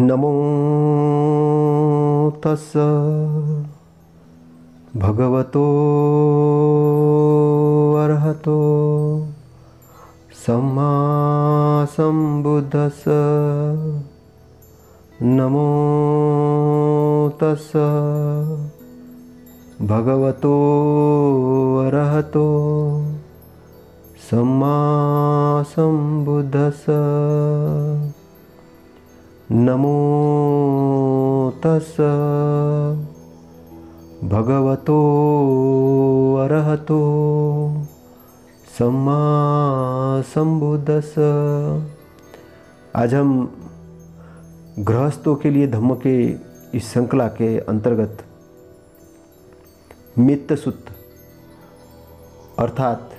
नमो तस्स भगवतो अरहतो सम्मा संबुद्धस्स। नमो तस्स भगवतो अरहतो सम्मा संबुद्धस्स। नमो तस्स भगवतो अरहतो सम्मा संबुद्धस्स। आज हम गृहस्थों के लिए धम्म के इस श्रृंखला के अंतर्गत मित्त सूत्र अर्थात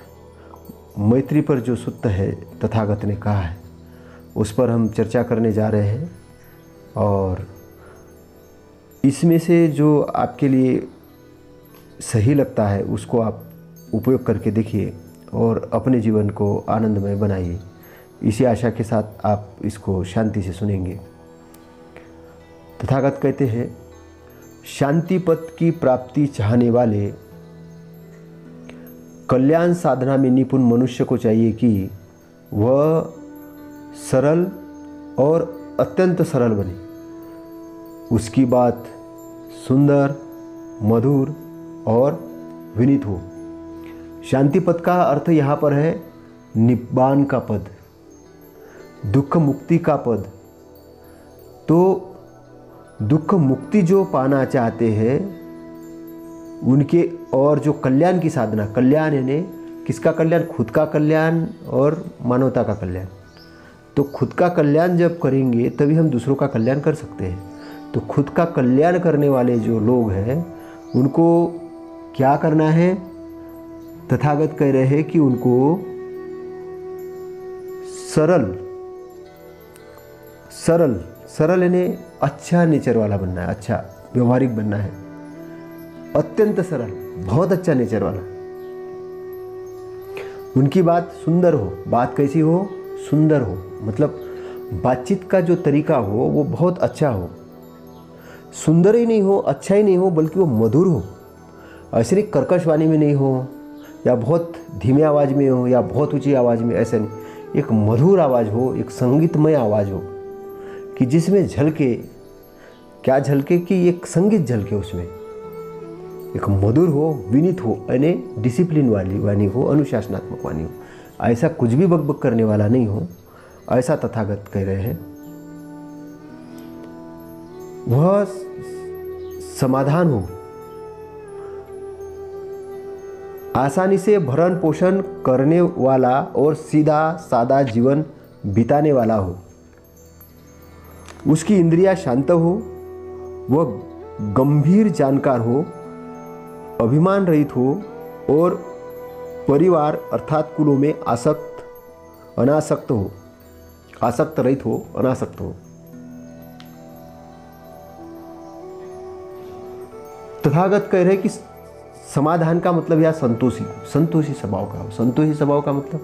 मैत्री पर जो सूत्र है तथागत ने कहा है उस पर हम चर्चा करने जा रहे हैं। और इसमें से जो आपके लिए सही लगता है उसको आप उपयोग करके देखिए और अपने जीवन को आनंदमय बनाइए। इसी आशा के साथ आप इसको शांति से सुनेंगे। तथागत कहते हैं, शांति पद की प्राप्ति चाहने वाले कल्याण साधना में निपुण मनुष्य को चाहिए कि वह सरल और अत्यंत सरल बने, उसकी बात सुंदर, मधुर और विनीत हो। शांति पद का अर्थ यहाँ पर है निब्बान का पद, दुख मुक्ति का पद। तो दुख मुक्ति जो पाना चाहते हैं उनके और जो कल्याण की साधना, कल्याण यानी किसका कल्याण? खुद का कल्याण और मानवता का कल्याण। तो खुद का कल्याण जब करेंगे तभी हम दूसरों का कल्याण कर सकते हैं। तो खुद का कल्याण करने वाले जो लोग हैं उनको क्या करना है? तथागत कह रहे हैं कि उनको सरल यानी अच्छा नेचर वाला बनना है, अच्छा व्यवहारिक बनना है। अत्यंत सरल, बहुत अच्छा नेचर वाला। उनकी बात सुंदर हो। बात कैसी हो? सुंदर हो, मतलब बातचीत का जो तरीका हो वो बहुत अच्छा हो। सुंदर ही नहीं हो, अच्छा ही नहीं हो, बल्कि वो मधुर हो। ऐसे नहीं कर्कश वाणी में नहीं हो या बहुत धीमे आवाज़ में हो या बहुत ऊंची आवाज़ में, ऐसा नहीं। एक मधुर आवाज़ हो, एक संगीतमय आवाज़ हो कि जिसमें झलके, क्या झलके कि एक संगीत झलके, उसमें एक मधुर हो, विनीत हो, यानी डिसिप्लिन वाली वाणी हो, अनुशासनात्मक वाणी हो। ऐसा कुछ भी बकबक करने वाला नहीं हो, ऐसा तथागत कह रहे हैं। वह समाधान हो, आसानी से भरण पोषण करने वाला और सीधा सादा जीवन बिताने वाला हो। उसकी इंद्रियां शांत हो, वह गंभीर जानकार हो, अभिमान रहित हो और परिवार अर्थात कुलों में अनासक्त हो, आसक्त रहित हो, अनासक्त हो। तथागत कह रहे कि समाधान का मतलब या संतोषी स्वभाव का हो। संतोषी स्वभाव का मतलब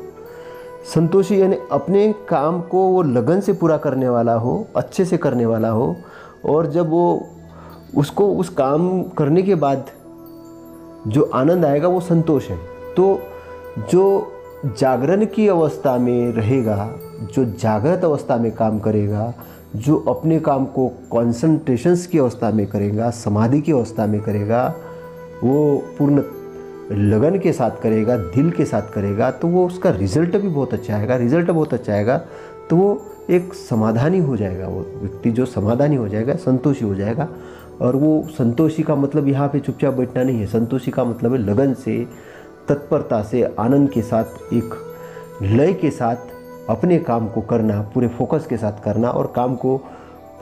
संतोषी यानी अपने काम को वो लगन से पूरा करने वाला हो, अच्छे से करने वाला हो। और जब वो उसको उस काम करने के बाद जो आनंद आएगा वो संतोष है। तो जो जागरण की अवस्था में रहेगा, जो जागृत अवस्था में काम करेगा, जो अपने काम को कॉन्सेंट्रेशंस की अवस्था में करेगा, समाधि की अवस्था में करेगा, वो पूर्ण लगन के साथ करेगा, दिल के साथ करेगा, तो वो उसका रिजल्ट भी बहुत अच्छा आएगा। रिजल्ट बहुत अच्छा आएगा तो वो एक समाधानी हो जाएगा। वो व्यक्ति जो समाधानी हो जाएगा, संतोषी हो जाएगा। और वो संतोषी का मतलब यहाँ पे चुपचाप बैठना नहीं है। संतोषी का मतलब है लगन से, तत्परता से, आनंद के साथ, एक लय के साथ अपने काम को करना, पूरे फोकस के साथ करना और काम को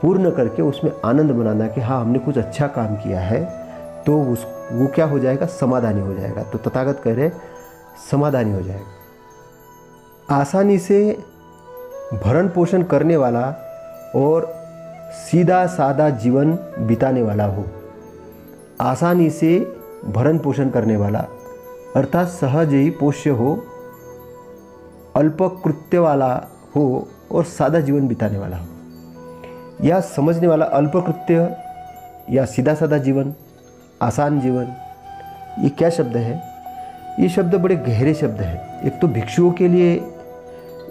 पूर्ण करके उसमें आनंद मनाना कि हाँ हमने कुछ अच्छा काम किया है। तो वो क्या हो जाएगा? समाधानी हो जाएगा। तो तथागत कह रहे समाधानी हो जाएगा। आसानी से भरण पोषण करने वाला और सीधा सादा जीवन बिताने वाला हो। आसानी से भरण पोषण करने वाला अर्थात सहज ही पोष्य हो, अल्प कृत्य वाला हो और सादा जीवन बिताने वाला हो। यह समझने वाला अल्पकृत्य या सीधा साधा जीवन, आसान जीवन, ये क्या शब्द है? ये शब्द बड़े गहरे शब्द हैं। एक तो भिक्षुओं के लिए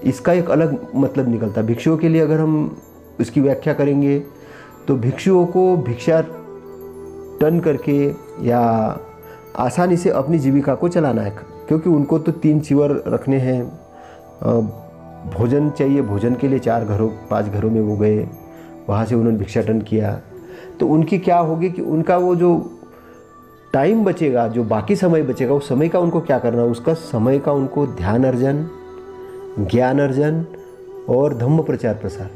इसका एक अलग मतलब निकलता है। भिक्षुओं के लिए अगर हम इसकी व्याख्या करेंगे तो भिक्षुओं को भिक्षा टन करके या आसानी से अपनी जीविका को चलाना है, क्योंकि उनको तो 3 चीवर रखने हैं, भोजन चाहिए, भोजन के लिए 4 घरों 5 घरों में वो गए, वहाँ से उन्होंने भिक्षाटन किया। तो उनकी क्या होगी कि उनका वो जो टाइम बचेगा, जो बाकी समय बचेगा, उस समय का उनको क्या करना, उसका समय का उनको ध्यान अर्जन, ज्ञान अर्जन और धम्म प्रचार प्रसार,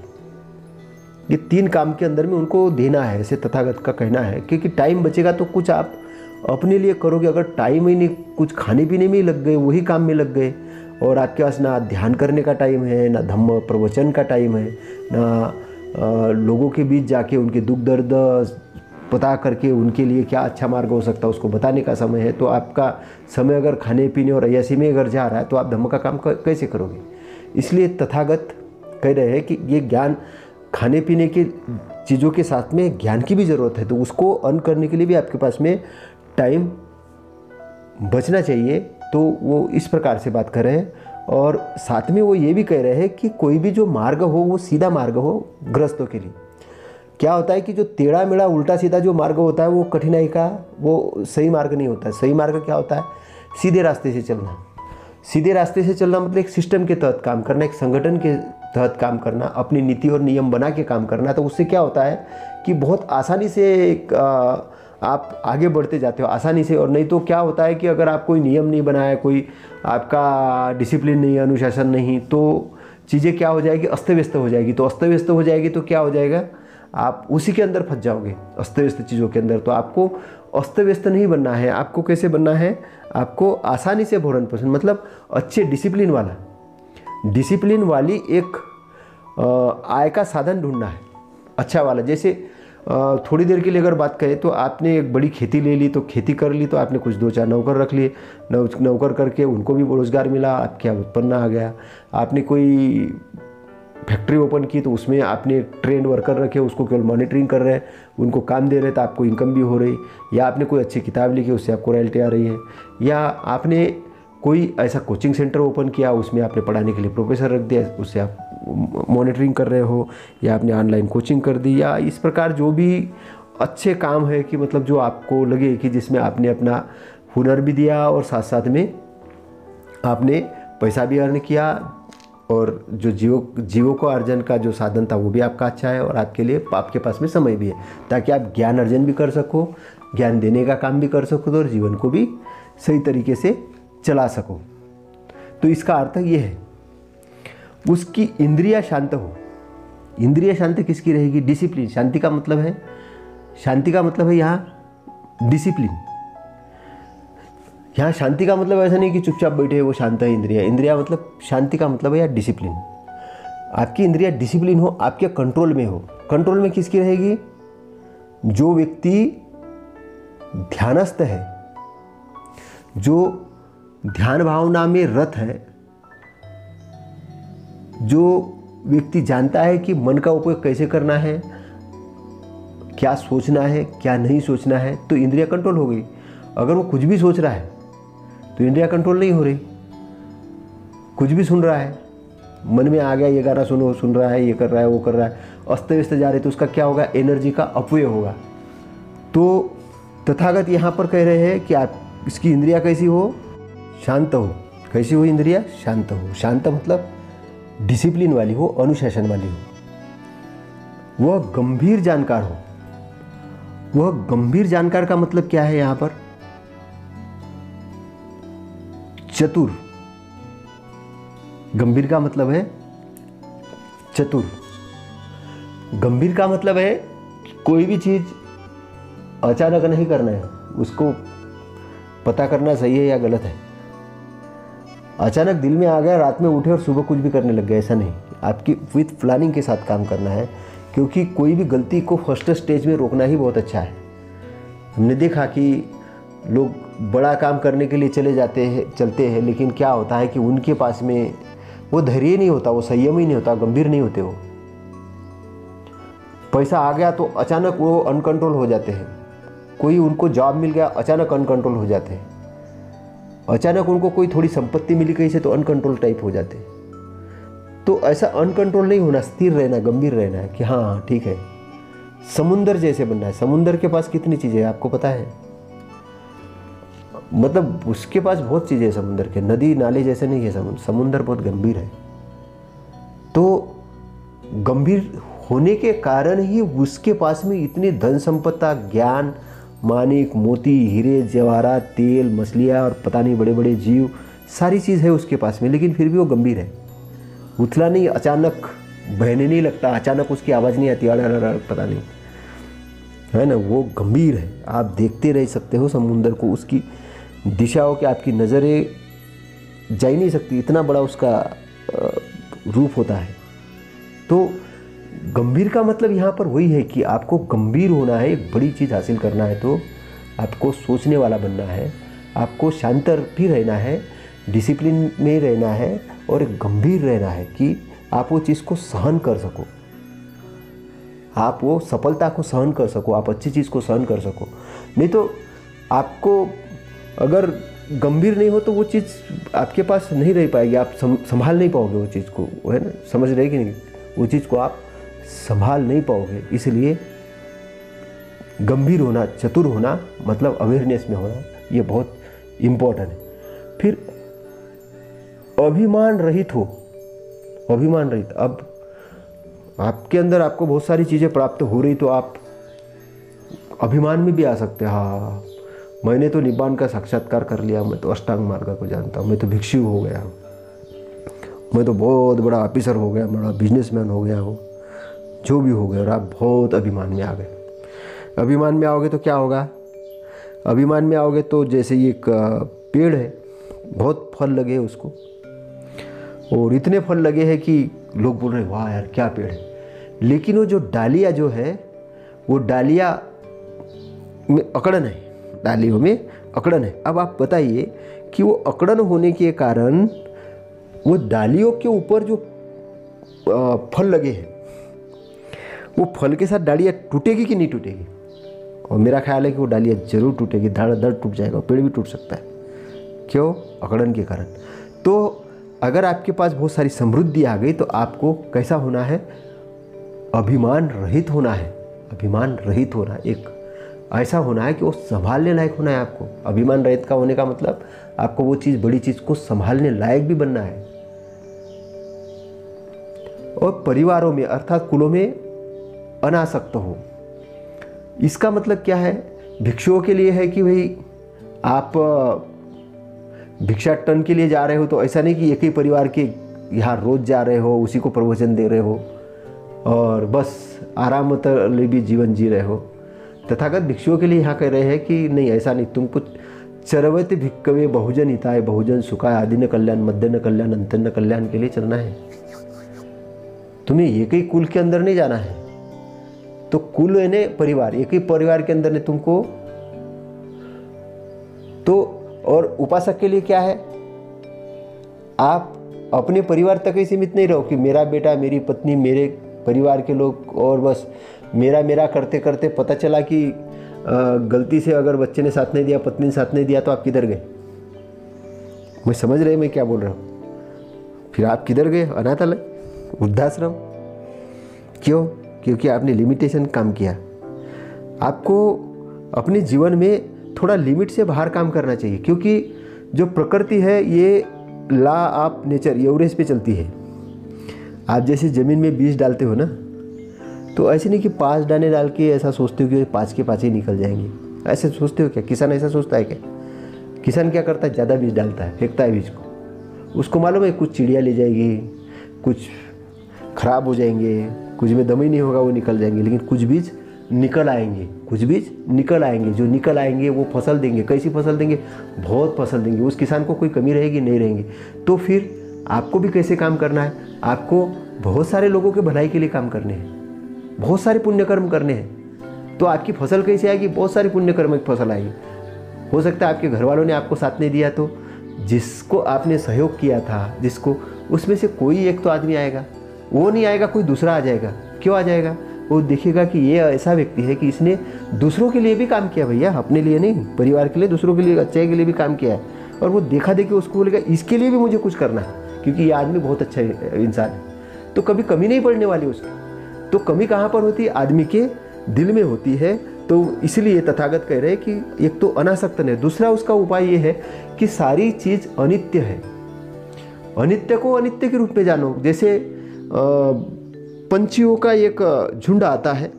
ये 3 काम के अंदर में उनको देना है, ऐसे तथागत का कहना है। क्योंकि टाइम बचेगा तो कुछ आप अपने लिए करोगे। अगर टाइम ही नहीं, कुछ खाने पीने में ही लग गए, वही काम में लग गए, और आपके पास ना ध्यान करने का टाइम है, ना धम्म प्रवचन का टाइम है, ना लोगों के बीच जाके उनके दुख दर्द पता करके उनके लिए क्या अच्छा मार्ग हो सकता है उसको बताने का समय है, तो आपका समय अगर खाने पीने और अय्यासी में अगर जा रहा है तो आप धम्म का काम कैसे करोगे? इसलिए तथागत कह रहे हैं कि ये ज्ञान, खाने पीने की चीज़ों के साथ में ज्ञान की भी ज़रूरत है, तो उसको अर्न करने के लिए भी आपके पास में टाइम बचना चाहिए। तो वो इस प्रकार से बात कर रहे हैं। और साथ में वो ये भी कह रहे हैं कि कोई भी जो मार्ग हो वो सीधा मार्ग हो गृहस्थों के लिए। क्या होता है कि जो टेढ़ा मेढ़ा उल्टा सीधा जो मार्ग होता है वो कठिनाई का, वो सही मार्ग नहीं होता है। सही मार्ग क्या होता है? सीधे रास्ते से चलना। सीधे रास्ते से चलना मतलब एक सिस्टम के तहत काम करना, एक संगठन के तहत काम करना, अपनी नीति और नियम बना के काम करना। तो उससे क्या होता है कि बहुत आसानी से आप आगे बढ़ते जाते हो आसानी से। और नहीं तो क्या होता है कि अगर आप कोई नियम नहीं बनाया, कोई आपका डिसिप्लिन नहीं, अनुशासन नहीं, तो चीज़ें क्या हो जाएगी, अस्त व्यस्त हो जाएगी। तो अस्त व्यस्त हो जाएगी तो क्या हो जाएगा, आप उसी के अंदर फंस जाओगे, अस्त व्यस्त चीज़ों के अंदर। तो आपको अस्त व्यस्त नहीं बनना है। आपको कैसे बनना है? आपको आसानी से भरण पोषण, मतलब अच्छे डिसिप्लिन वाला, डिसिप्लिन वाली एक आय का साधन ढूंढना है, अच्छा वाला। जैसे थोड़ी देर के लिए अगर बात करें तो आपने एक बड़ी खेती ले ली, तो खेती कर ली, तो आपने कुछ 2-4 नौकर रख लिए, नौकर करके उनको भी रोज़गार मिला, आपके यहाँ उत्पन्न आ गया। आपने कोई फैक्ट्री ओपन की तो उसमें आपने ट्रेंड वर्कर रखे, उसको केवल मॉनिटरिंग कर रहे हैं, उनको काम दे रहे, तो आपको इनकम भी हो रही। या आपने कोई अच्छी किताब लिखी, उससे आपको रॉयल्टी आ रही है। या आपने कोई ऐसा कोचिंग सेंटर ओपन किया, उसमें आपने पढ़ाने के लिए प्रोफेसर रख दिया, उससे आप मॉनिटरिंग कर रहे हो। या आपने ऑनलाइन कोचिंग कर दी, या इस प्रकार जो भी अच्छे काम है कि मतलब जो आपको लगे कि जिसमें आपने अपना हुनर भी दिया और साथ साथ में आपने पैसा भी अर्न किया, और जो जीवों को अर्जन का जो साधन था वो भी आपका अच्छा है, और आपके लिए आपके पास में समय भी है, ताकि आप ज्ञान अर्जन भी कर सको, ज्ञान देने का काम भी कर सको, और जीवन को भी सही तरीके से चला सको। तो इसका अर्थ ये है, उसकी इंद्रियां शांत हो। इंद्रिय शांति किसकी रहेगी? डिसिप्लिन। शांति का मतलब है, शांति का मतलब है यहाँ डिसिप्लिन। यहाँ शांति का मतलब ऐसा नहीं कि चुपचाप बैठे वो शांत है इंद्रिया। इंद्रिया मतलब शांति का मतलब है यार डिसिप्लिन। आपकी इंद्रिया डिसिप्लिन हो, आपके कंट्रोल में हो। कंट्रोल में किसकी रहेगी? जो व्यक्ति ध्यानस्थ है, जो ध्यान भावना में रत है, जो व्यक्ति जानता है कि मन का उपयोग कैसे करना है, क्या सोचना है, क्या नहीं सोचना है, तो इंद्रिया कंट्रोल हो गई। अगर वो कुछ भी सोच रहा है तो इंद्रिया कंट्रोल नहीं हो रही। कुछ भी सुन रहा है, मन में आ गया ये गाना सुन रहा है, ये कर रहा है, वो कर रहा है, अस्त व्यस्त जा रहे, तो उसका क्या होगा? एनर्जी का अपव्यय होगा। तो तथागत यहाँ पर कह रहे हैं कि आप इसकी इंद्रिया कैसी हो? शांत हो। कैसी हो इंद्रिया? शांत हो। शांत मतलब डिसिप्लिन वाली हो, अनुशासन वाली हो। वह गंभीर जानकार हो। वह गंभीर जानकार का मतलब क्या है यहाँ पर? चतुर। गंभीर का मतलब है चतुर। गंभीर का मतलब है कोई भी चीज अचानक नहीं करना है, उसको पता करना सही है या गलत है। अचानक दिल में आ गया, रात में उठे और सुबह कुछ भी करने लग गए, ऐसा नहीं। आपकी विथ प्लानिंग के साथ काम करना है, क्योंकि कोई भी गलती को फर्स्ट स्टेज में रोकना ही बहुत अच्छा है। हमने देखा कि लोग बड़ा काम करने के लिए चलते हैं, लेकिन क्या होता है कि उनके पास में वो धैर्य नहीं होता, वो संयम ही नहीं होता, गंभीर नहीं होते वो। पैसा आ गया तो अचानक वो अनकंट्रोल हो जाते हैं। कोई उनको जॉब मिल गया, अचानक अनकंट्रोल हो जाते हैं। अचानक उनको कोई थोड़ी संपत्ति मिली कहीं से तो अनकंट्रोल टाइप हो जाते हैं। तो ऐसा अनकंट्रोल नहीं होना, स्थिर रहना, गंभीर रहना है कि हाँ ठीक है। समुंदर जैसे बनना है। समुंदर के पास कितनी चीज़ें हैं आपको पता है? मतलब उसके पास बहुत चीज़ें हैं समुंदर के। नदी नाले जैसे नहीं है समुंदर। समुंदर बहुत गंभीर है। तो गंभीर होने के कारण ही उसके पास में इतनी धन संपत्ता, ज्ञान, माणिक, मोती, हीरे जवाहरात, तेल, मछलियाँ और पता नहीं बड़े बड़े जीव, सारी चीज़ है उसके पास में, लेकिन फिर भी वो गंभीर है। उथला नहीं, अचानक बहने नहीं लगता, अचानक उसकी आवाज़ नहीं आती, पता नहीं, है ना, वो गंभीर है। आप देखते रह सकते हो समुंदर को, उसकी दिशाओं के आपकी नज़रें जा ही नहीं सकती, इतना बड़ा उसका रूप होता है। तो गंभीर का मतलब यहाँ पर वही है कि आपको गंभीर होना है, एक बड़ी चीज़ हासिल करना है तो आपको सोचने वाला बनना है, आपको शांत भी रहना है, डिसिप्लिन में रहना है और गंभीर रहना है कि आप वो चीज़ को सहन कर सको, आप वो सफलता को सहन कर सको, आप अच्छी चीज़ को सहन कर सको। नहीं तो आपको अगर गंभीर नहीं हो तो वो चीज़ आपके पास नहीं रह पाएगी, आप संभाल नहीं पाओगे वो चीज़ को, है ना, समझ रहे कि नहीं? वो चीज़ को आप संभाल नहीं पाओगे। इसलिए गंभीर होना, चतुर होना मतलब अवेयरनेस में होना, ये बहुत इम्पोर्टेंट है। फिर अभिमान रहित हो। अभिमान रहित, अब आपके अंदर आपको बहुत सारी चीज़ें प्राप्त हो रही तो आप अभिमान में भी आ सकते हैं। हाँ, मैंने तो निब्बान का साक्षात्कार कर लिया, मैं तो अष्टांग मार्ग को जानता हूँ, मैं तो भिक्षु हो गया हूँ, मैं तो बहुत बड़ा ऑफिसर हो गया, बड़ा बिजनेसमैन हो गया हूँ, जो भी हो गया। और आप बहुत अभिमान में आ गए। अभिमान में आओगे तो क्या होगा? अभिमान में आओगे तो जैसे ये एक पेड़ है, बहुत फल लगे हैं उसको, और इतने फल लगे हैं कि लोग बोल रहे हैं वाह यार क्या पेड़ है, लेकिन वो जो डालियाँ जो है वो डालियाँ में अकड़न है, डालियों में अकड़न है। अब आप बताइए कि वो अकड़न होने के कारण वो डालियों के ऊपर जो फल लगे हैं, वो फल के साथ डालियाँ टूटेगी कि नहीं टूटेगी? और मेरा ख्याल है कि वो डालियाँ जरूर टूटेगी, धड़ टूट जाएगा, पेड़ भी टूट सकता है। क्यों? अकड़न के कारण। तो अगर आपके पास बहुत सारी समृद्धि आ गई तो आपको कैसा होना है? अभिमान रहित होना है। अभिमान रहित होना, एक ऐसा होना है कि वो संभालने लायक होना है आपको। अभिमान रहित का होने का मतलब आपको वो चीज़, बड़ी चीज़ को संभालने लायक भी बनना है। और परिवारों में अर्थात कुलों में अनासक्त हो। इसका मतलब क्या है? भिक्षुओं के लिए है कि भाई आप भिक्षाटन के लिए जा रहे हो तो ऐसा नहीं कि एक ही परिवार के यहाँ रोज जा रहे हो, उसी को प्रवचन दे रहे हो और बस आराम भी जीवन जी रहे हो। तथागत भिक्षुओं के लिए यहाँ कह रहे हैं कि नहीं, ऐसा नहीं, तुमको चरवत भिक्कवे बहुजन हिताय बहुजन सुखाय आदि न कल्याण मध्य न कल्याण अंत न कल्याण के लिए चलना है। तुम्हें एक ही कुल के अंदर नहीं जाना है। तो कुल यानी परिवार, एक ही परिवार के अंदर ने तुमको तो। और उपासक के लिए क्या है? आप अपने परिवार तक ही सीमित नहीं रहो कि मेरा बेटा, मेरी पत्नी, मेरे परिवार के लोग और बस मेरा करते करते पता चला कि गलती से अगर बच्चे ने साथ नहीं दिया, पत्नी ने साथ नहीं दिया तो आप किधर गए? मैं समझ रहे मैं क्या बोल रहा हूँ? फिर आप किधर गए? अनाथालय, वृद्धाश्रम। क्यों? क्योंकि आपने लिमिटेशन काम किया। आपको अपने जीवन में थोड़ा लिमिट से बाहर काम करना चाहिए, क्योंकि जो प्रकृति है ये लॉ ऑफ नेचर एवरेज पे चलती है। आप जैसे ज़मीन में बीज डालते हो ना, तो ऐसे नहीं कि 5 दाने डाल के ऐसा सोचते हो कि 5 के 5 ही निकल जाएंगे, ऐसे सोचते हो क्या? किसान ऐसा सोचता है क्या? किसान क्या करता है? ज़्यादा बीज डालता है, फेंकता है बीज को। उसको मालूम है कुछ चिड़िया ले जाएगी, कुछ खराब हो जाएंगे, कुछ में दम ही नहीं होगा, वो निकल जाएंगे, लेकिन कुछ बीज निकल आएंगे, कुछ बीज निकल आएंगे। जो निकल आएंगे वो फसल देंगे। कैसी फसल देंगे? बहुत फसल देंगे। उस किसान को कोई कमी रहेगी नहीं रहेंगी। तो फिर आपको भी कैसे काम करना है? आपको बहुत सारे लोगों के भलाई के लिए काम करने हैं, बहुत सारे पुण्यकर्म करने हैं। तो आपकी फसल कैसे आएगी? बहुत सारी पुण्यकर्म की फसल आएगी। हो सकता है आपके घर वालों ने आपको साथ नहीं दिया, तो जिसको आपने सहयोग किया था, जिसको, उसमें से कोई एक तो आदमी आएगा, वो नहीं आएगा, कोई दूसरा आ जाएगा। क्यों आ जाएगा? वो देखेगा कि ये ऐसा व्यक्ति है कि इसने दूसरों के लिए भी काम किया भैया, अपने लिए नहीं, परिवार के लिए, दूसरों के लिए, अच्छाई के लिए भी काम किया है। और वो देखा देखी उसको बोलेगा इसके लिए भी मुझे कुछ करना है, क्योंकि ये आदमी बहुत अच्छा इंसान है। तो कभी कमी नहीं पड़ने वाली उसकी। तो कमी कहाँ पर होती है? आदमी के दिल में होती है। तो इसलिए तथागत कह रहे हैं कि एक तो अनासक्त नहीं, दूसरा उसका उपाय ये है कि सारी चीज अनित्य है, अनित्य को अनित्य के रूप में जानो। जैसे पंछियों का एक झुंड आता है,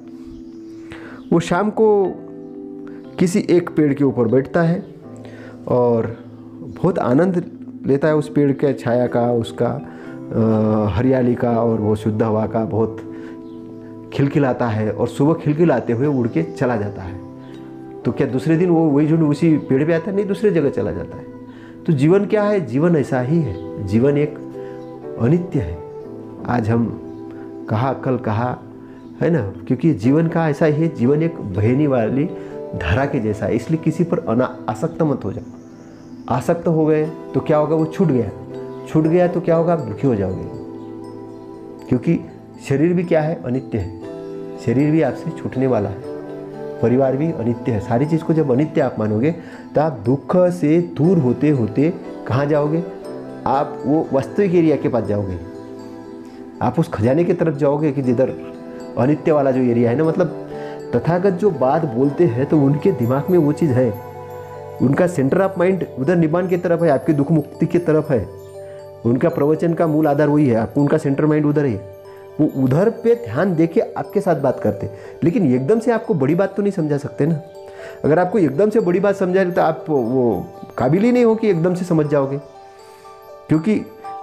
वो शाम को किसी एक पेड़ के ऊपर बैठता है और बहुत आनंद लेता है उस पेड़ के छाया का, उसका हरियाली का, और वो शुद्ध हवा का बहुत खिलखिलाता है, और सुबह खिलखिलाते हुए उड़ के चला जाता है। तो क्या दूसरे दिन वो वही झुंड उसी पेड़ पे आता है? नहीं, दूसरे जगह चला जाता है। तो जीवन क्या है? जीवन ऐसा ही है, जीवन एक अनित्य है। आज हम कहा, कल कहा, है ना, क्योंकि जीवन का ऐसा ही है, जीवन एक बहने वाली धारा के जैसा है। इसलिए किसी पर आसक्त मत हो जाओ। आसक्त हो गए तो क्या होगा? वो छूट गया तो क्या होगा? आप दुखी हो जाओगे, क्योंकि शरीर भी क्या है? अनित्य है। शरीर भी आपसे छूटने वाला है, परिवार भी अनित्य है। सारी चीज़ को जब अनित्य आप मानोगे तो आप दुख से दूर होते होते कहाँ जाओगे? आप वो वास्तविक एरिया के पास जाओगे, आप उस खजाने की तरफ जाओगे कि जिधर अनित्य वाला जो एरिया है ना। मतलब तथागत जो बात बोलते हैं तो उनके दिमाग में वो चीज़ है, उनका सेंटर ऑफ माइंड उधर निब्बान की तरफ है, आपकी दुख मुक्ति की तरफ है। उनका प्रवचन का मूल आधार वही है, आपको उनका सेंटर माइंड उधर है। वो उधर पे ध्यान देके आपके साथ बात करते, लेकिन एकदम से आपको बड़ी बात तो नहीं समझा सकते ना। अगर आपको एकदम से बड़ी बात समझा तो आप वो काबिल ही नहीं हो कि एकदम से समझ जाओगे, क्योंकि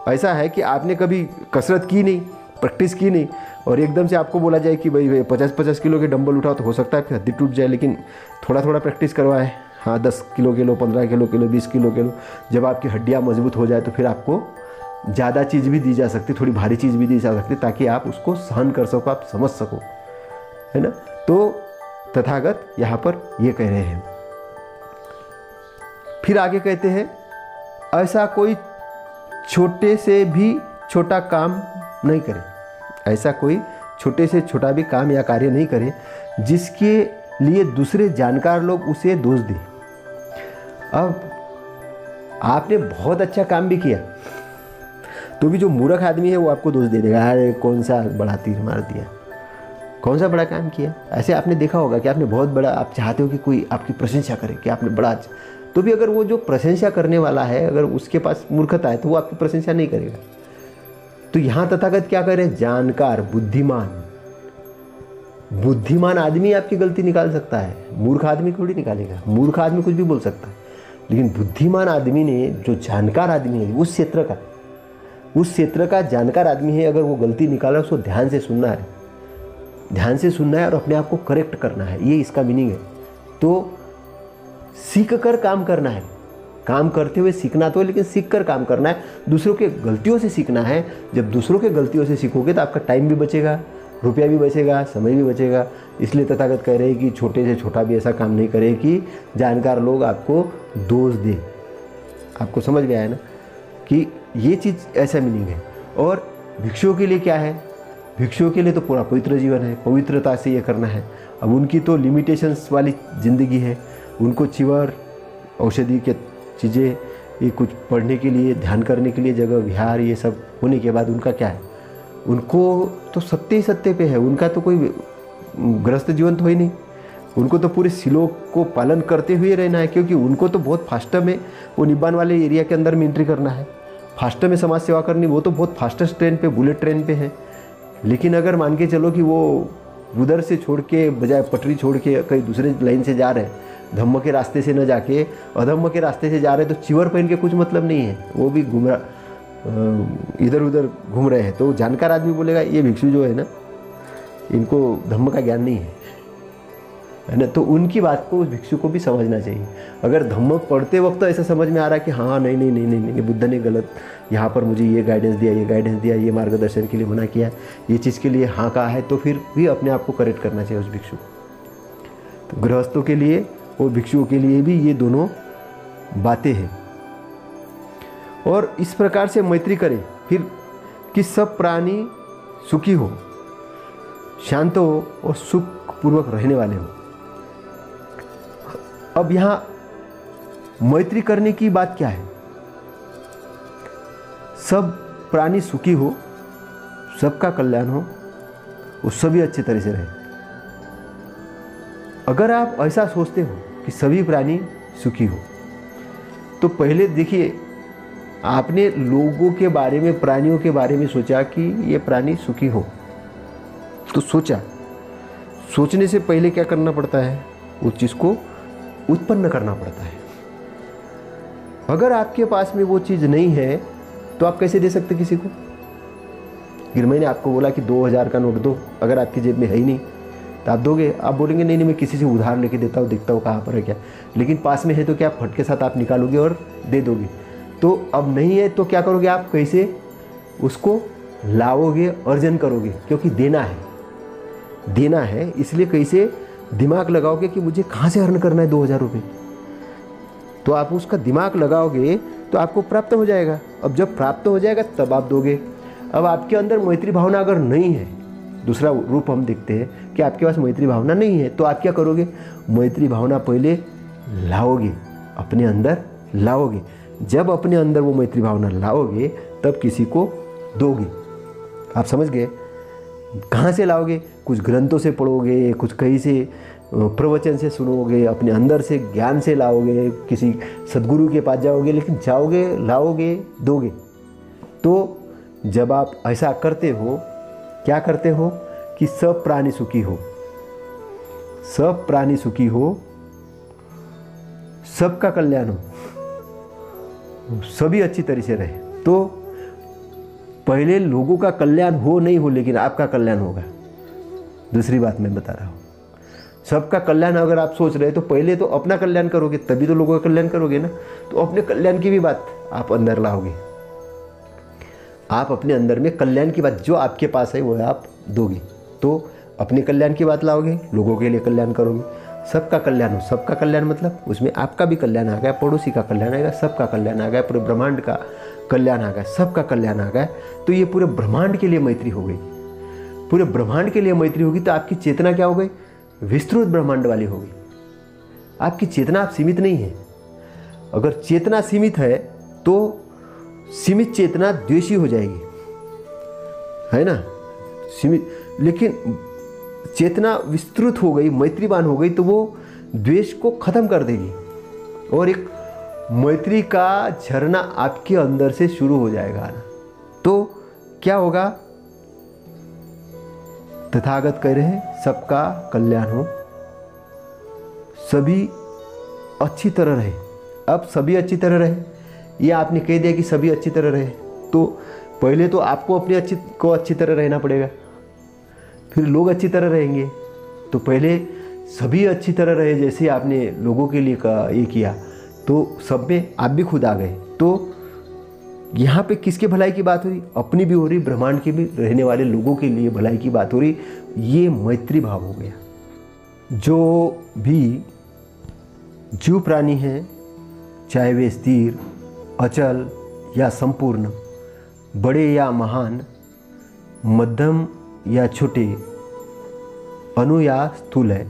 ऐसा है कि आपने कभी कसरत की नहीं, प्रैक्टिस की नहीं, और एकदम से आपको बोला जाए कि भाई 50-50 किलो के डंबल उठाओ, तो हो सकता है कि हड्डी टूट जाए। लेकिन थोड़ा थोड़ा प्रैक्टिस करवाए, हाँ 10 किलो के लो, 15 किलो के लो, 20 किलो के लो, जब आपकी हड्डियाँ मजबूत हो जाए तो फिर आपको ज़्यादा चीज़ भी दी जा सकती, थोड़ी भारी चीज़ भी दी जा सकती, ताकि आप उसको सहन कर सको, आप समझ सको, है ना। तो तथागत यहाँ पर ये कह रहे हैं। फिर आगे कहते हैं, ऐसा कोई छोटे से भी छोटा काम नहीं करे, ऐसा कोई छोटे से छोटा भी काम या कार्य नहीं करे जिसके लिए दूसरे जानकार लोग उसे दोष दें। अब आपने बहुत अच्छा काम भी किया तो भी जो मूर्ख आदमी है वो आपको दोष दे देगा, अरे कौन सा बड़ा तीर मार दिया, कौन सा बड़ा काम किया। ऐसे आपने देखा होगा कि आपने बहुत बड़ा, आप चाहते हो कि कोई आपकी प्रशंसा करे कि आपने बड़ा, तो भी अगर वो जो प्रशंसा करने वाला है अगर उसके पास मूर्खता है तो वो आपकी प्रशंसा नहीं करेगा। तो यहाँ तथागत क्या करे? जानकार, बुद्धिमान आदमी आपकी गलती निकाल सकता है, मूर्ख आदमी थोड़ी निकालेगा। मूर्ख आदमी कुछ भी बोल सकता है, लेकिन बुद्धिमान आदमी ने, जो जानकार आदमी है उस क्षेत्र का जानकार आदमी है, अगर वो गलती निकाला उसको ध्यान से सुनना है और अपने आप को करेक्ट करना है, ये इसका मीनिंग है। तो सीख कर काम करना है, काम करते हुए सीखना तो है, लेकिन सीख कर काम करना है, दूसरों के गलतियों से सीखना है। जब दूसरों के गलतियों से सीखोगे तो आपका टाइम भी बचेगा, रुपया भी बचेगा, समय भी बचेगा। इसलिए तथागत कह रहे हैं कि छोटे से छोटा भी ऐसा काम नहीं करे कि जानकार लोग आपको दोष दें। आपको समझ में आया ना कि ये चीज़ ऐसा मीनिंग है। और भिक्षुओं के लिए क्या है? भिक्षुओं के लिए तो पूरा पवित्र जीवन है, पवित्रता से ये करना है। अब उनकी तो लिमिटेशंस वाली ज़िंदगी है, उनको चिवर, औषधि के चीज़ें, ये कुछ पढ़ने के लिए, ध्यान करने के लिए जगह, विहार, ये सब होने के बाद उनका क्या है? उनको तो सत्य ही सत्य पे है, उनका तो कोई गृहस्थ जीवन तो है नहीं। उनको तो पूरे श्लोक को पालन करते हुए रहना है, क्योंकि उनको तो बहुत फास्ट में वो निब्बान वाले एरिया के अंदर में एंट्री करना है, फास्ट में समाज सेवा करनी। वो तो बहुत फास्टेस्ट ट्रेन पे, बुलेट ट्रेन पे है। लेकिन अगर मान के चलो कि वो उधर से छोड़ के, बजाय पटरी छोड़ के कहीं दूसरे लाइन से जा रहे हैं, धम्म के रास्ते से न जाके अधम्म के रास्ते से जा रहे हैं, तो चिवर पहन के कुछ मतलब नहीं है, वो भी इधर उधर घूम रहे हैं। तो जानकार आदमी बोलेगा ये भिक्षु जो है ना, इनको धम्म का ज्ञान नहीं है ना। तो उनकी बात को उस भिक्षु को भी समझना चाहिए। अगर धम्म पढ़ते वक्त तो ऐसा समझ में आ रहा है कि हाँ नहीं, बुद्ध ने गलत यहाँ पर मुझे ये गाइडेंस दिया, ये मार्गदर्शन के लिए मना किया, ये चीज़ के लिए हाँ कहा है, तो फिर भी अपने आप को करेक्ट करना चाहिए उस भिक्षु को। तो गृहस्थों के लिए और भिक्षुओं के लिए भी ये दोनों बातें हैं। और इस प्रकार से मैत्री करें फिर कि सब प्राणी सुखी हो। शांत हो और सुखपूर्वक रहने वाले हो। अब यहाँ मैत्री करने की बात क्या है? सब प्राणी सुखी हो, सबका कल्याण हो, वो सभी अच्छी तरह से रहे। अगर आप ऐसा सोचते हो कि सभी प्राणी सुखी हो, तो पहले देखिए, आपने लोगों के बारे में, प्राणियों के बारे में सोचा कि ये प्राणी सुखी हो, तो सोचा। सोचने से पहले क्या करना पड़ता है? उस चीज़ को उत्पन्न करना पड़ता है। अगर आपके पास में वो चीज़ नहीं है तो आप कैसे दे सकते किसी को? फिर मैंने आपको बोला कि 2000 का नोट दो, अगर आपकी जेब में है ही नहीं तो आप दोगे? आप बोलेंगे नहीं नहीं, मैं किसी से उधार लेके देता हूँ, देखता हूँ कहाँ पर है क्या। लेकिन पास में है तो क्या फट के साथ आप निकालोगे और दे दोगे? तो अब नहीं है तो क्या करोगे? आप कैसे उसको लाओगे, अर्जन करोगे? क्योंकि देना है, इसलिए कैसे दिमाग लगाओगे कि मुझे कहाँ से अर्न करना है 2000 रुपये। तो आप उसका दिमाग लगाओगे तो आपको प्राप्त हो जाएगा। अब जब प्राप्त हो जाएगा तब आप दोगे। अब आपके अंदर मैत्री भावना अगर नहीं है, दूसरा रूप हम देखते हैं कि आपके पास मैत्री भावना नहीं है, तो आप क्या करोगे? मैत्री भावना पहले लाओगे, अपने अंदर लाओगे। जब अपने अंदर वो मैत्री भावना लाओगे तब किसी को दोगे। आप समझ गए? कहाँ से लाओगे? कुछ ग्रंथों से पढ़ोगे, कुछ कहीं से प्रवचन से सुनोगे, अपने अंदर से ज्ञान से लाओगे, किसी सद्गुरु के पास जाओगे, लेकिन जाओगे, लाओगे, दोगे। तो जब आप ऐसा करते हो, क्या करते हो कि सब प्राणी सुखी हो, सब प्राणी सुखी हो, सबका कल्याण हो, सभी अच्छी तरह से रहे। तो पहले लोगों का कल्याण हो नहीं हो, लेकिन आपका कल्याण होगा। दूसरी बात मैं बता रहा हूँ, सबका कल्याण अगर आप सोच रहे तो पहले तो अपना कल्याण करोगे, तभी तो लोगों का कल्याण करोगे ना। तो अपने कल्याण की भी बात आप अंदर लाओगे। आप अपने अंदर में कल्याण की बात जो आपके पास है वो आप दोगे। तो अपने कल्याण की बात लाओगे, लोगों के लिए कल्याण करोगे। सबका कल्याण हो, सबका कल्याण मतलब उसमें आपका भी कल्याण आ गया, पड़ोसी का कल्याण आएगा, सबका कल्याण आ गया, पूरे ब्रह्मांड का कल्याण आ गया, सबका कल्याण आ गया। तो ये पूरे ब्रह्मांड के लिए मैत्री हो गई। पूरे ब्रह्मांड के लिए मैत्री होगी तो आपकी चेतना क्या हो गई? विस्तृत ब्रह्मांड वाली होगी। आपकी चेतना आप सीमित नहीं है। अगर चेतना सीमित है तो सीमित चेतना द्वेषी हो जाएगी, है ना? सीमित, लेकिन चेतना विस्तृत हो गई, मैत्रीवान हो गई, तो वो द्वेष को खत्म कर देगी और एक मैत्री का झरना आपके अंदर से शुरू हो जाएगा ना। तो क्या होगा? तथागत कह रहे हैं सबका कल्याण हो, सभी अच्छी तरह रहे। अब सभी अच्छी तरह रहे, ये आपने कह दिया कि सभी अच्छी तरह रहे, तो पहले तो आपको अपने अच्छी तरह रहना पड़ेगा, फिर लोग अच्छी तरह रहेंगे। तो पहले सभी अच्छी तरह रहे, जैसे आपने लोगों के लिए ये किया, तो सब में आप भी खुद आ गए। तो यहाँ पे किसके भलाई की बात हो रही? अपनी भी हो रही, ब्रह्मांड के भी रहने वाले लोगों के लिए भलाई की बात हो रही। ये मैत्री भाव हो गया। जो भी जीव प्राणी हैं, चाहे वे स्थिर, अचल या संपूर्ण, बड़े या महान, मध्यम या छोटे, अणु या स्थूल है,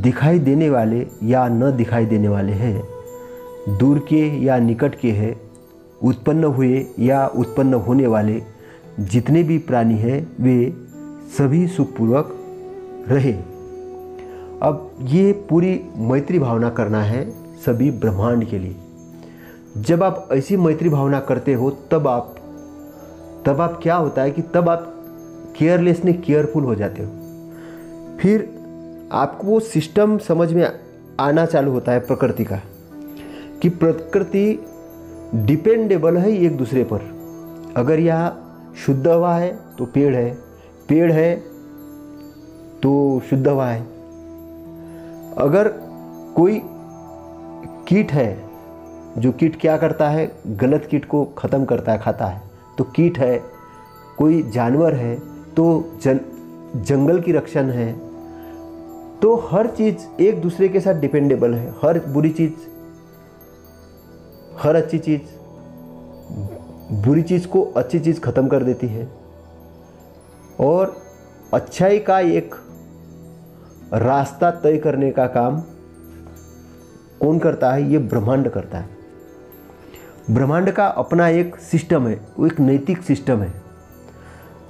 दिखाई देने वाले या न दिखाई देने वाले हैं, दूर के या निकट के हैं, उत्पन्न हुए या उत्पन्न होने वाले, जितने भी प्राणी हैं वे सभी सुखपूर्वक रहे। अब ये पूरी मैत्री भावना करना है सभी ब्रह्मांड के लिए। जब आप ऐसी मैत्री भावना करते हो तब आप क्या होता है कि तब आप केयरलेसली केयरफुल हो जाते हो। फिर आपको वो सिस्टम समझ में आना चालू होता है प्रकृति का, कि प्रकृति डिपेंडेबल है एक दूसरे पर। अगर यहाँ शुद्ध हवा है तो पेड़ है, पेड़ है तो शुद्ध हवा है। अगर कोई कीट है, जो कीट क्या करता है? गलत कीट को ख़त्म करता है, खाता है, तो कीट है। कोई जानवर है तो जंगल की रक्षण है। तो हर चीज़ एक दूसरे के साथ डिपेंडेबल है। हर बुरी चीज़, हर अच्छी चीज़ बुरी चीज़ को अच्छी चीज़ ख़त्म कर देती है। और अच्छाई का एक रास्ता तय करने का काम कौन करता है? ये ब्रह्मांड करता है। ब्रह्मांड का अपना एक सिस्टम है, वो एक नैतिक सिस्टम है।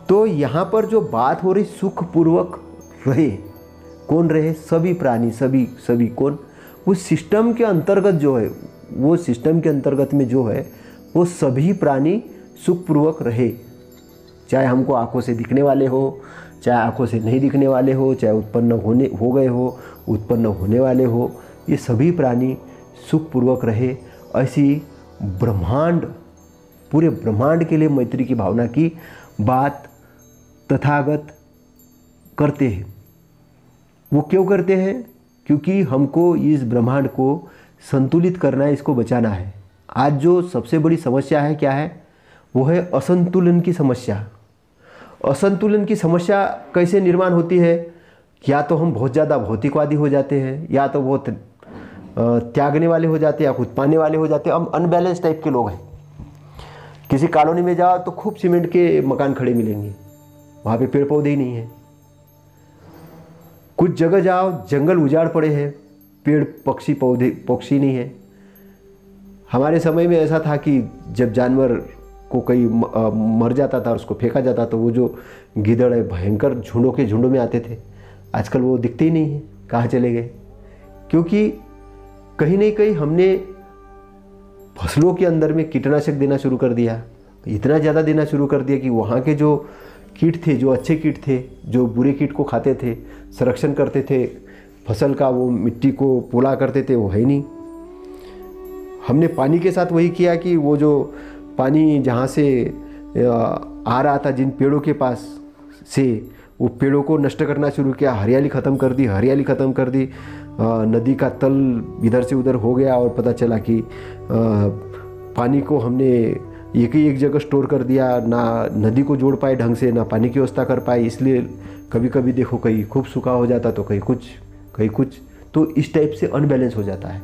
तो यहाँ पर जो बात हो रही सुखपूर्वक रहे, कौन रहे? सभी प्राणी, सभी कौन? वो सिस्टम के अंतर्गत जो है, वो सिस्टम के अंतर्गत में जो है वो सभी प्राणी सुखपूर्वक रहे, चाहे हमको आंखों से दिखने वाले हो, चाहे आंखों से नहीं दिखने वाले हो, चाहे उत्पन्न हो गए हो, उत्पन्न होने वाले हो, ये सभी प्राणी सुखपूर्वक रहे। ऐसी ब्रह्मांड, पूरे ब्रह्मांड के लिए मैत्री की भावना की बात तथागत करते हैं। वो क्यों करते हैं? क्योंकि हमको इस ब्रह्मांड को संतुलित करना है, इसको बचाना है। आज जो सबसे बड़ी समस्या है क्या है? वो है असंतुलन की समस्या। असंतुलन की समस्या कैसे निर्माण होती है? या तो हम बहुत ज़्यादा भौतिकवादी हो जाते हैं, या तो बहुत त्यागने वाले हो जाते हैं, या खुद पाने वाले हो जाते हैं। हम अनबैलेंस टाइप के लोग हैं। किसी कॉलोनी में जाओ तो खूब सीमेंट के मकान खड़े मिलेंगे, वहाँ पे पेड़ पौधे ही नहीं है। कुछ जगह जाओ, जंगल उजाड़ पड़े हैं, पेड़ पक्षी नहीं है। हमारे समय में ऐसा था कि जब जानवर को कहीं मर जाता था और उसको फेंका जाता तो वो जो गिदड़ है भयंकर झुंडों में आते थे। आजकल वो दिखते ही नहीं है, कहाँ चले गए? क्योंकि कहीं नहीं कहीं हमने फसलों के अंदर में कीटनाशक देना शुरू कर दिया, इतना ज़्यादा देना शुरू कर दिया कि वहाँ के जो कीट थे, जो अच्छे कीट थे, जो बुरे कीट को खाते थे, संरक्षण करते थे फसल का, वो मिट्टी को पोला करते थे, वो है ही नहीं। हमने पानी के साथ वही किया कि वो जो पानी जहाँ से आ रहा था जिन पेड़ों के पास से, वो पेड़ों को नष्ट करना शुरू किया, हरियाली ख़त्म कर दी। नदी का तल इधर से उधर हो गया और पता चला कि पानी को हमने एक ही एक जगह स्टोर कर दिया, ना नदी को जोड़ पाए ढंग से, ना पानी की व्यवस्था कर पाए। इसलिए कभी कभी देखो कहीं खूब सूखा हो जाता तो कहीं कुछ, तो इस टाइप से अनबैलेंस हो जाता है।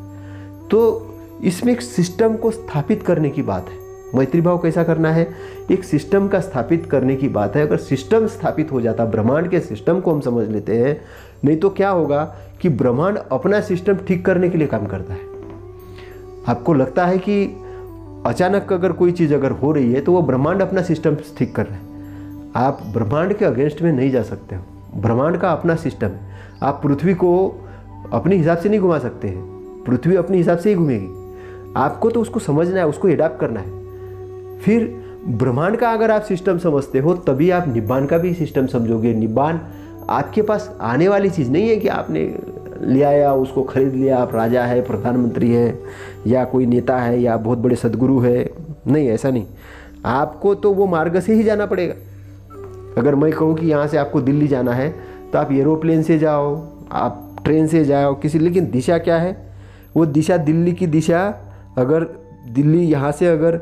तो इसमें एक सिस्टम को स्थापित करने की बात है। मैत्री भाव कैसा करना है? एक सिस्टम का स्थापित करने की बात है। अगर सिस्टम स्थापित हो जाता, ब्रह्मांड के सिस्टम को हम समझ लेते हैं, नहीं तो क्या होगा कि ब्रह्मांड अपना सिस्टम ठीक करने के लिए काम करता है। आपको लगता है कि अचानक अगर कोई चीज़ अगर हो रही है तो वो ब्रह्मांड अपना सिस्टम ठीक कर रहा है। आप ब्रह्मांड के अगेंस्ट में नहीं जा सकते हो। ब्रह्मांड का अपना सिस्टम है। आप पृथ्वी को अपने हिसाब से नहीं घुमा सकते हैं, पृथ्वी अपने हिसाब से ही घूमेगी। आपको तो उसको समझना है, उसको एडाप्ट करना है। फिर ब्रह्मांड का अगर आप सिस्टम समझते हो तभी आप निब्बान का भी सिस्टम समझोगे। निब्बान आपके पास आने वाली चीज़ नहीं है कि आपने ले आया, उसको खरीद लिया, आप राजा है, प्रधानमंत्री है, या कोई नेता है, या बहुत बड़े सदगुरु है। नहीं, ऐसा नहीं। आपको तो वो मार्ग से ही जाना पड़ेगा। अगर मैं कहूँ कि यहाँ से आपको दिल्ली जाना है तो आप एरोप्लेन से जाओ, आप ट्रेन से जाओ लेकिन दिशा क्या है? वो दिशा, दिल्ली की दिशा, अगर दिल्ली यहाँ से अगर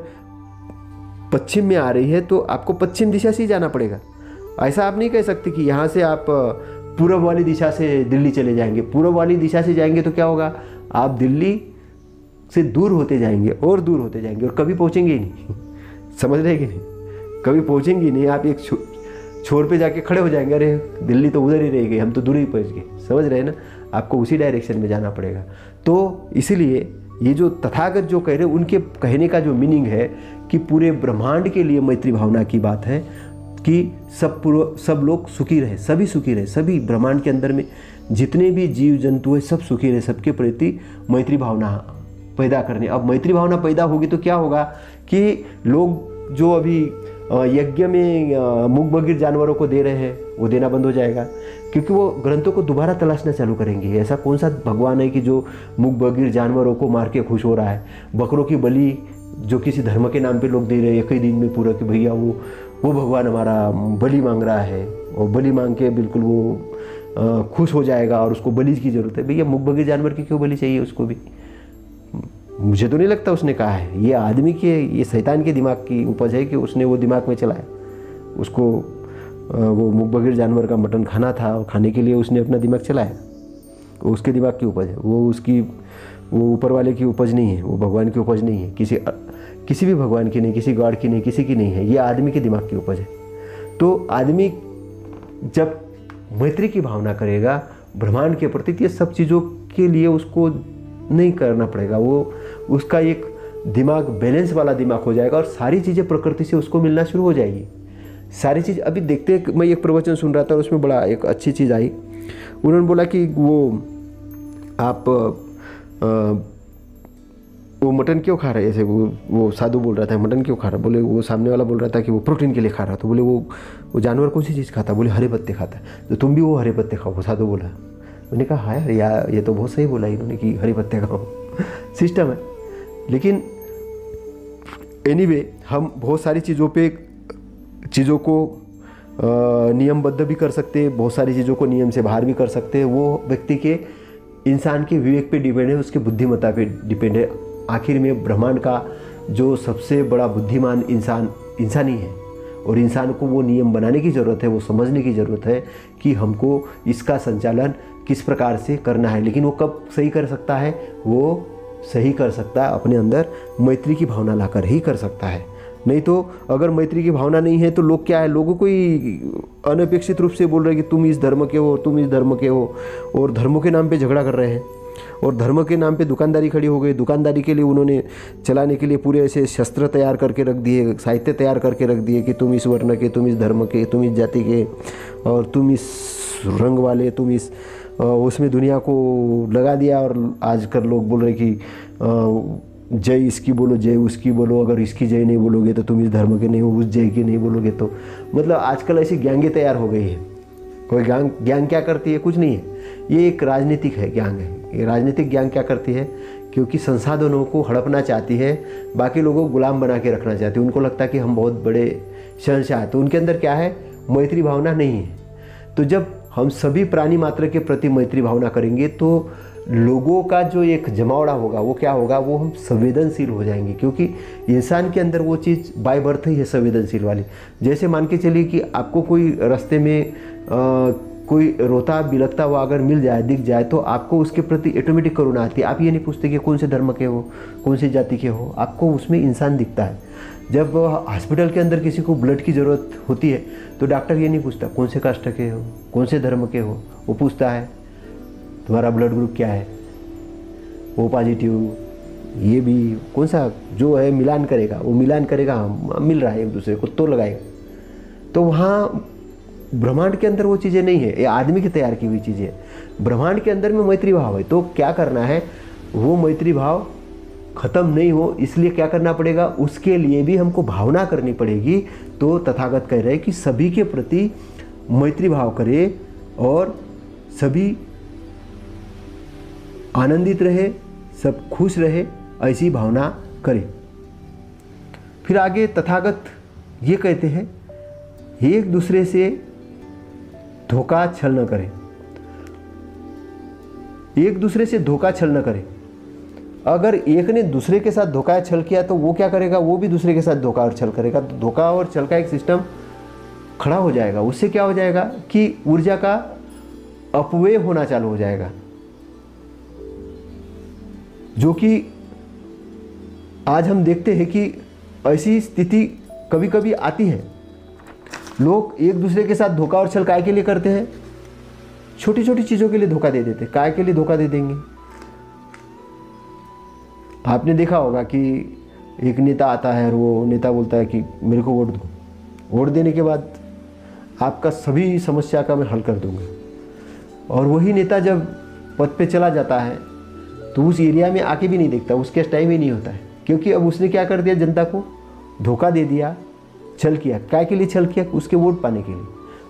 पश्चिम में आ रही है तो आपको पश्चिम दिशा से ही जाना पड़ेगा। ऐसा आप नहीं कह सकते कि यहाँ से आप पूर्व वाली दिशा से दिल्ली चले जाएंगे। पूर्व वाली दिशा से जाएंगे तो क्या होगा? आप दिल्ली से दूर होते जाएंगे और दूर होते जाएंगे और कभी पहुँचेंगे ही नहीं। समझ रहे कि नहीं? कभी पहुँचेंगे ही नहीं। आप एक छोर पे जाके खड़े हो जाएंगे, अरे दिल्ली तो उधर ही रह गई, हम तो दूर ही पहुँच गए। समझ रहे हैं ना? आपको उसी डायरेक्शन में जाना पड़ेगा। तो इसीलिए ये जो तथागत जो कह रहे हैं, उनके कहने का जो मीनिंग है कि पूरे ब्रह्मांड के लिए मैत्री भावना की बात है कि सब लोग सुखी रहे, सभी सुखी रहे, सभी ब्रह्मांड के अंदर में जितने भी जीव जंतु है सब सुखी रहे, सबके प्रति मैत्री भावना पैदा करने। अब मैत्री भावना पैदा होगी तो क्या होगा कि लोग जो अभी यज्ञ में मुख बधिर जानवरों को दे रहे हैं वो देना बंद हो जाएगा, क्योंकि वो ग्रंथों को दोबारा तलाशना चालू करेंगे। ऐसा कौन सा भगवान है कि जो मुख बधिर जानवरों को मार के खुश हो रहा है? बकरों की बलि जो किसी धर्म के नाम पे लोग दे रहे हैं एक ही दिन में पूरा, कि भैया वो भगवान हमारा बलि मांग रहा है, और बलि मांग के बिल्कुल वो खुश हो जाएगा और उसको बलि की ज़रूरत है। भैया मुख बधिर जानवर की क्यों बलि चाहिए उसको भी? मुझे तो नहीं लगता उसने कहा है। ये आदमी के, ये शैतान के दिमाग की उपज है कि उसने वो दिमाग में चलाया। उसको वो मुख बधिर जानवर का मटन खाना था और खाने के लिए उसने अपना दिमाग चलाया। वो उसके दिमाग की उपज है, वो ऊपर वाले की उपज नहीं है, वो भगवान की उपज नहीं है, किसी भी भगवान की नहीं, किसी गॉड की नहीं, किसी की नहीं है। ये आदमी के दिमाग की उपज है। तो आदमी जब मैत्री की भावना करेगा ब्रह्मांड के प्रति, ये सब चीज़ों के लिए उसको नहीं करना पड़ेगा। वो उसका एक दिमाग बैलेंस वाला दिमाग हो जाएगा और सारी चीज़ें प्रकृति से उसको मिलना शुरू हो जाएगी। सारी चीज़ अभी देखते, मैं एक प्रवचन सुन रहा था और उसमें बड़ा एक अच्छी चीज़ आई। उन्होंने बोला कि आप वो मटन क्यों खा रहे हैं, ऐसे वो साधु बोल रहा था मटन क्यों खा रहा, बोले वो सामने वाला बोल रहा था कि वो प्रोटीन के लिए खा रहा, तो बोले वो जानवर कौन सी चीज़ खाता, बोले हरे पत्ते खाता है, तो तुम भी वो हरे पत्ते खाओ, वो साधु बोला। मैंने कहा हाँ यार ये तो बहुत सही बोला इन्होंने कि हरे पत्ते खाओ, सिस्टम है। लेकिन एनीवे हम बहुत सारी चीज़ों को नियमबद्ध भी कर सकते हैं, बहुत सारी चीज़ों को नियम से बाहर भी कर सकते हैं। वो व्यक्ति के इंसान के विवेक पे डिपेंड है, उसके बुद्धिमत्ता पे डिपेंड है। आखिर में ब्रह्मांड का जो सबसे बड़ा बुद्धिमान इंसान ही है और इंसान को वो नियम बनाने की ज़रूरत है, वो समझने की ज़रूरत है कि हमको इसका संचालन किस प्रकार से करना है। लेकिन वो कब सही कर सकता है, वो सही कर सकता है अपने अंदर मैत्री की भावना लाकर ही कर सकता है। नहीं तो अगर मैत्री की भावना नहीं है तो लोग क्या है, लोगों को ही अनपेक्षित रूप से बोल रहे हैं कि तुम इस धर्म के हो, तुम इस धर्म के हो, और धर्मों के नाम पे झगड़ा कर रहे हैं। और धर्म के नाम पे दुकानदारी खड़ी हो गई। दुकानदारी के लिए उन्होंने चलाने के लिए पूरे ऐसे शस्त्र तैयार करके रख दिए, साहित्य तैयार करके रख दिए कि तुम इस वर्ण के, तुम इस धर्म के, तुम इस जाति के, और तुम इस रंग वाले, तुम इस उसमें दुनिया को लगा दिया। और आजकल लोग बोल रहे कि जय इसकी बोलो, जय उसकी बोलो, अगर इसकी जय नहीं बोलोगे तो तुम इस धर्म के नहीं हो, उस जय की नहीं बोलोगे तो, मतलब आजकल ऐसी गैंगें तैयार हो गई है। कोई गैंग क्या करती है, कुछ नहीं है, ये एक राजनीतिक है, गैंग है। ये राजनीतिक गैंग क्या करती है, क्योंकि संसाधनों को हड़पना चाहती है, बाकी लोगों को गुलाम बना के रखना चाहती है। उनको लगता है कि हम बहुत बड़े शहंशाह, तो उनके अंदर क्या है, मैत्री भावना नहीं है। तो जब हम सभी प्राणी मात्र के प्रति मैत्री भावना करेंगे तो लोगों का जो एक जमावड़ा होगा वो क्या होगा, वो हम संवेदनशील हो जाएंगे, क्योंकि इंसान के अंदर वो चीज़ बाय बर्थ ही है संवेदनशील वाली। जैसे मान के चलिए कि आपको कोई रास्ते में कोई रोता बिलखता हुआ अगर मिल जाए, दिख जाए, तो आपको उसके प्रति ऑटोमेटिक करुणा आती है। आप ये नहीं पूछते कि कौन से धर्म के हो, कौन सी जाति के हो, आपको उसमें इंसान दिखता है। जब हॉस्पिटल के अंदर किसी को ब्लड की ज़रूरत होती है तो डॉक्टर ये नहीं पूछता कौन से कास्ट के हो, कौन से धर्म के हो, वो पूछता है तुम्हारा ब्लड ग्रुप क्या है, ओ पॉजिटिव, ये भी कौन सा जो है मिलान करेगा, वो मिलान करेगा, मिल रहा है एक दूसरे को तो लगाएगा। तो वहाँ ब्रह्मांड के अंदर वो चीज़ें नहीं है, ये आदमी की तैयार की हुई चीज़ें है। ब्रह्मांड के अंदर में मैत्री भाव है, तो क्या करना है, वो मैत्री भाव खत्म नहीं हो, इसलिए क्या करना पड़ेगा, उसके लिए भी हमको भावना करनी पड़ेगी। तो तथागत कह रहे हैं कि सभी के प्रति मैत्री भाव करे और सभी आनंदित रहे, सब खुश रहे, ऐसी भावना करें। फिर आगे तथागत ये कहते हैं एक दूसरे से धोखा छल न करें, एक दूसरे से धोखा छल न करें। अगर एक ने दूसरे के साथ धोखा या छल किया तो वो क्या करेगा, वो भी दूसरे के साथ धोखा और छल करेगा। तो धोखा और छल का एक सिस्टम खड़ा हो जाएगा। उससे क्या हो जाएगा कि ऊर्जा का अपव्यय होना चालू हो जाएगा, जो कि आज हम देखते हैं कि ऐसी स्थिति कभी कभी आती है। लोग एक दूसरे के साथ धोखा और छल काय के लिए करते हैं, छोटी छोटी चीज़ों के लिए धोखा दे देते हैं। काय के लिए धोखा दे देंगे, आपने देखा होगा कि एक नेता आता है और वो नेता बोलता है कि मेरे को वोट दो, वोट देने के बाद आपका सभी समस्या का मैं हल कर दूंगा। और वही नेता जब पद पे चला जाता है तो उस एरिया में आके भी नहीं देखता, उसके टाइम ही नहीं होता है, क्योंकि अब उसने क्या कर दिया, जनता को धोखा दे दिया, छल किया। क्या के लिए छल किया, उसके वोट पाने के लिए।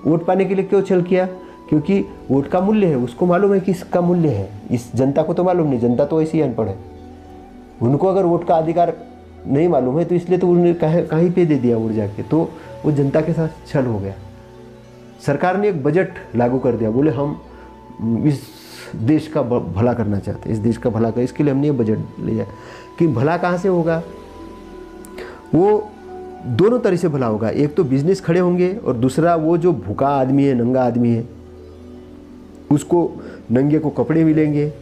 वोट पाने के लिए क्यों छल किया, क्योंकि वोट का मूल्य है, उसको मालूम है कि इसका मूल्य है। इस जनता को तो मालूम नहीं, जनता तो ऐसी अनपढ़ है, उनको अगर वोट का अधिकार नहीं मालूम है तो इसलिए तो उन्होंने कहीं पे दे दिया वोट जाके, तो वो जनता के साथ छल हो गया। सरकार ने एक बजट लागू कर दिया, बोले हम इस देश का भला करना चाहते हैं, इस देश का भला कर, इसके लिए हमने ये बजट ले जाए। कि भला कहाँ से होगा, वो दोनों तरह से भला होगा। एक तो बिजनेस खड़े होंगे और दूसरा वो जो भूखा आदमी है, नंगा आदमी है, उसको नंगे को कपड़े मिलेंगे,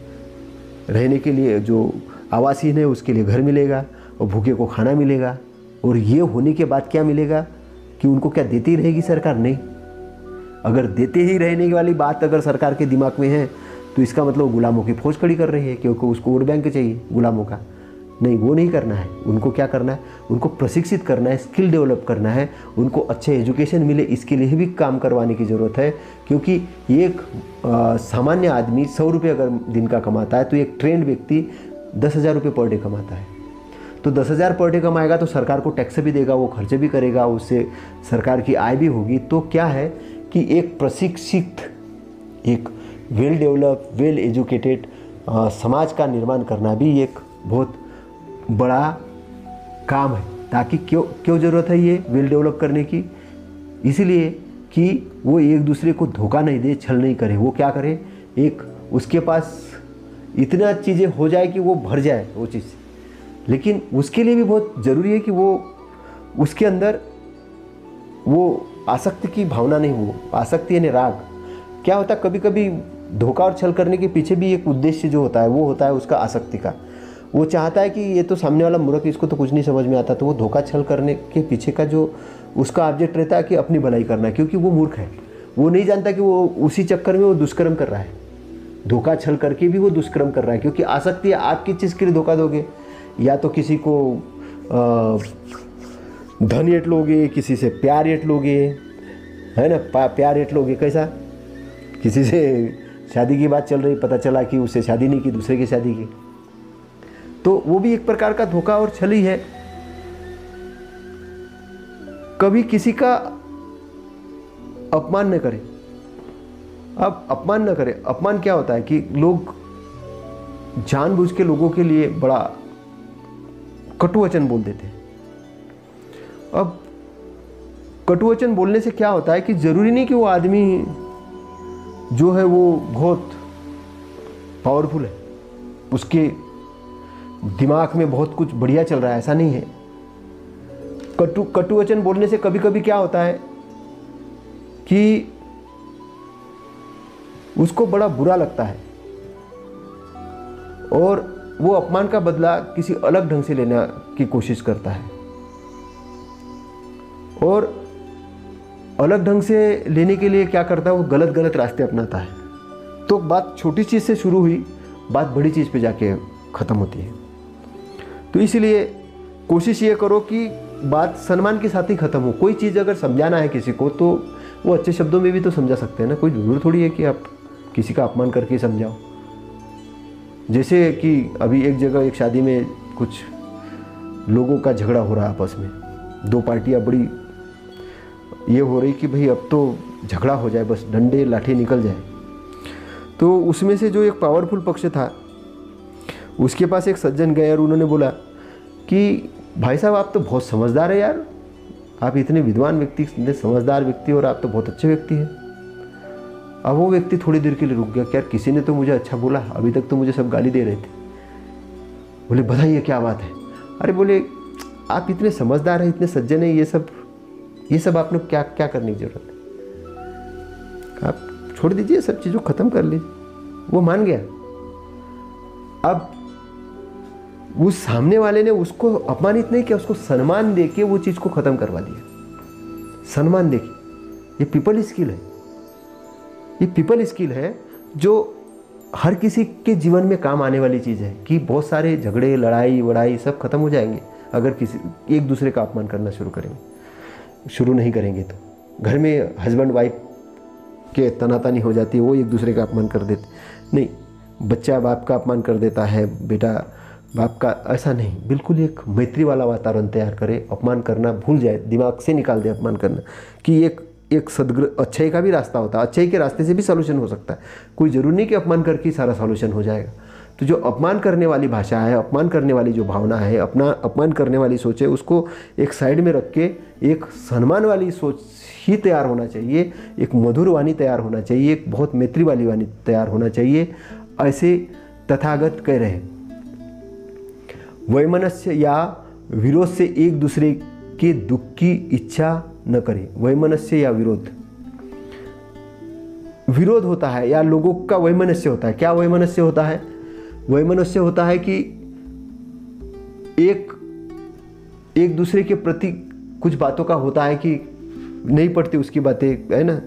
रहने के लिए जो आवासीन है उसके लिए घर मिलेगा, और भूखे को खाना मिलेगा। और ये होने के बाद क्या मिलेगा कि उनको क्या देती रहेगी सरकार, नहीं, अगर देते ही रहने वाली बात अगर सरकार के दिमाग में है तो इसका मतलब गुलामों की फौज खड़ी कर रही है, क्योंकि उसको वोट बैंक चाहिए गुलामों का। नहीं, वो नहीं करना है। उनको क्या करना है, उनको प्रशिक्षित करना है, स्किल डेवलप करना है, उनको अच्छे एजुकेशन मिले, इसके लिए भी काम करवाने की ज़रूरत है। क्योंकि एक सामान्य आदमी 100 रुपये अगर दिन का कमाता है तो एक ट्रेंड व्यक्ति 10,000 रुपये पर डे कमाता है। तो 10,000 पर डे कमाएगा तो सरकार को टैक्स भी देगा, वो खर्चे भी करेगा, उससे सरकार की आय भी होगी। तो क्या है कि एक प्रशिक्षित, एक वेल डेवलप, वेल एजुकेटेड समाज का निर्माण करना भी एक बहुत बड़ा काम है। ताकि क्यों ज़रूरत है ये वेल डेवलप करने की, इसलिए कि वो एक दूसरे को धोखा नहीं दे, छल नहीं करे। वो क्या करे, एक उसके पास इतना चीज़ें हो जाए कि वो भर जाए वो चीज़, लेकिन उसके लिए भी बहुत ज़रूरी है कि वो उसके अंदर वो आसक्ति की भावना नहीं हो। आसक्ति यानी राग। क्या होता है, कभी कभी धोखा और छल करने के पीछे भी एक उद्देश्य जो होता है वो होता है उसका आसक्ति का। वो चाहता है कि ये तो सामने वाला मूर्ख, इसको तो कुछ नहीं समझ में आता, तो वो धोखा छल करने के पीछे का जो उसका ऑब्जेक्ट रहता है कि अपनी भलाई करना है, क्योंकि वो मूर्ख है। वो नहीं जानता कि वो उसी चक्कर में वो दुष्कर्म कर रहा है, धोखा छल करके भी वो दुष्कर्म कर रहा है। क्योंकि आसक्ति है, आप किस चीज़ के लिए धोखा दोगे, या तो किसी को धन एट लोगे, किसी से प्यार एट लोगे, है ना, प्यार एट लोगे। कैसा, किसी से शादी की बात चल रही, पता चला कि उससे शादी नहीं की, दूसरे की शादी की, तो वो भी एक प्रकार का धोखा और छल ही है। कभी किसी का अपमान न करें। अब अपमान न करें, अपमान क्या होता है कि लोग जानबूझ के लोगों के लिए बड़ा कटु वचन बोल देते हैं। अब कटु वचन बोलने से क्या होता है कि जरूरी नहीं कि वो आदमी जो है वो बहुत पावरफुल है, उसके दिमाग में बहुत कुछ बढ़िया चल रहा है, ऐसा नहीं है। कटु वचन बोलने से कभी कभी क्या होता है कि उसको बड़ा बुरा लगता है और वो अपमान का बदला किसी अलग ढंग से लेने की कोशिश करता है, और अलग ढंग से लेने के लिए क्या करता है, वो गलत गलत रास्ते अपनाता है। तो बात छोटी चीज़ से शुरू हुई, बात बड़ी चीज़ पे जाके ख़त्म होती है। तो इसलिए कोशिश ये करो कि बात सम्मान के साथ ही ख़त्म हो। कोई चीज़ अगर समझाना है किसी को तो वो अच्छे शब्दों में भी तो समझा सकते हैं ना, कोई ज़रूर थोड़ी है कि आप किसी का अपमान करके समझाओ। जैसे कि अभी एक जगह एक शादी में कुछ लोगों का झगड़ा हो रहा है आपस में, दो पार्टियां बड़ी ये हो रही कि भाई अब तो झगड़ा हो जाए, बस डंडे लाठी निकल जाए। तो उसमें से जो एक पावरफुल पक्ष था उसके पास एक सज्जन गए और उन्होंने बोला कि भाई साहब आप तो बहुत समझदार है यार, आप इतने विद्वान व्यक्ति, इतने समझदार व्यक्ति, और आप तो बहुत अच्छे व्यक्ति हैं। अब वो व्यक्ति थोड़ी देर के लिए रुक गया कि यार किसी ने तो मुझे अच्छा बोला, अभी तक तो मुझे सब गाली दे रहे थे। बोले बताइए क्या बात है। अरे बोले आप इतने समझदार हैं, इतने सज्जन हैं, ये सब आपने क्या क्या करने की जरूरत है, आप छोड़ दीजिए, सब चीज़ों को ख़त्म कर लीजिए। वो मान गया। अब उस सामने वाले ने उसको अपमानित नहीं किया, उसको सम्मान देके वो चीज़ को ख़त्म करवा दिया। सम्मान देके, ये पीपल स्किल है, ये पीपल स्किल है जो हर किसी के जीवन में काम आने वाली चीज़ है। कि बहुत सारे झगड़े, लड़ाई वड़ाई सब खत्म हो जाएंगे अगर किसी एक दूसरे का अपमान करना शुरू नहीं करेंगे। तो घर में हस्बैंड वाइफ के तनातनी हो जाती है, वो एक दूसरे का अपमान कर देते, नहीं, बच्चा बाप का अपमान कर देता है, बेटा बाप का, ऐसा नहीं। बिल्कुल एक मैत्री वाला वातावरण तैयार करे, अपमान करना भूल जाए, दिमाग से निकाल दे अपमान करना। कि एक अच्छाई का भी रास्ता होता है, अच्छाई के रास्ते से भी सॉल्यूशन हो सकता है। कोई ज़रूरी नहीं कि अपमान करके सारा सॉल्यूशन हो जाएगा। तो जो अपमान करने वाली भाषा है, अपमान करने वाली जो भावना है, अपमान करने वाली सोच है, उसको एक साइड में रख के एक सम्मान वाली सोच ही तैयार होना चाहिए, एक मधुर वाणी तैयार होना चाहिए, एक बहुत मैत्री वाली वाणी तैयार होना चाहिए। ऐसे तथागत कह रहे हैं, वैमनस्य या विरोध से एक दूसरे के दुख की इच्छा न करें। वैमनस्य या विरोध होता है या लोगों का वैमनस्य होता है। क्या वैमनस्य होता है? वैमनस्य होता है कि एक दूसरे के प्रति कुछ बातों का होता है कि नहीं पड़ती उसकी बातें, है ना,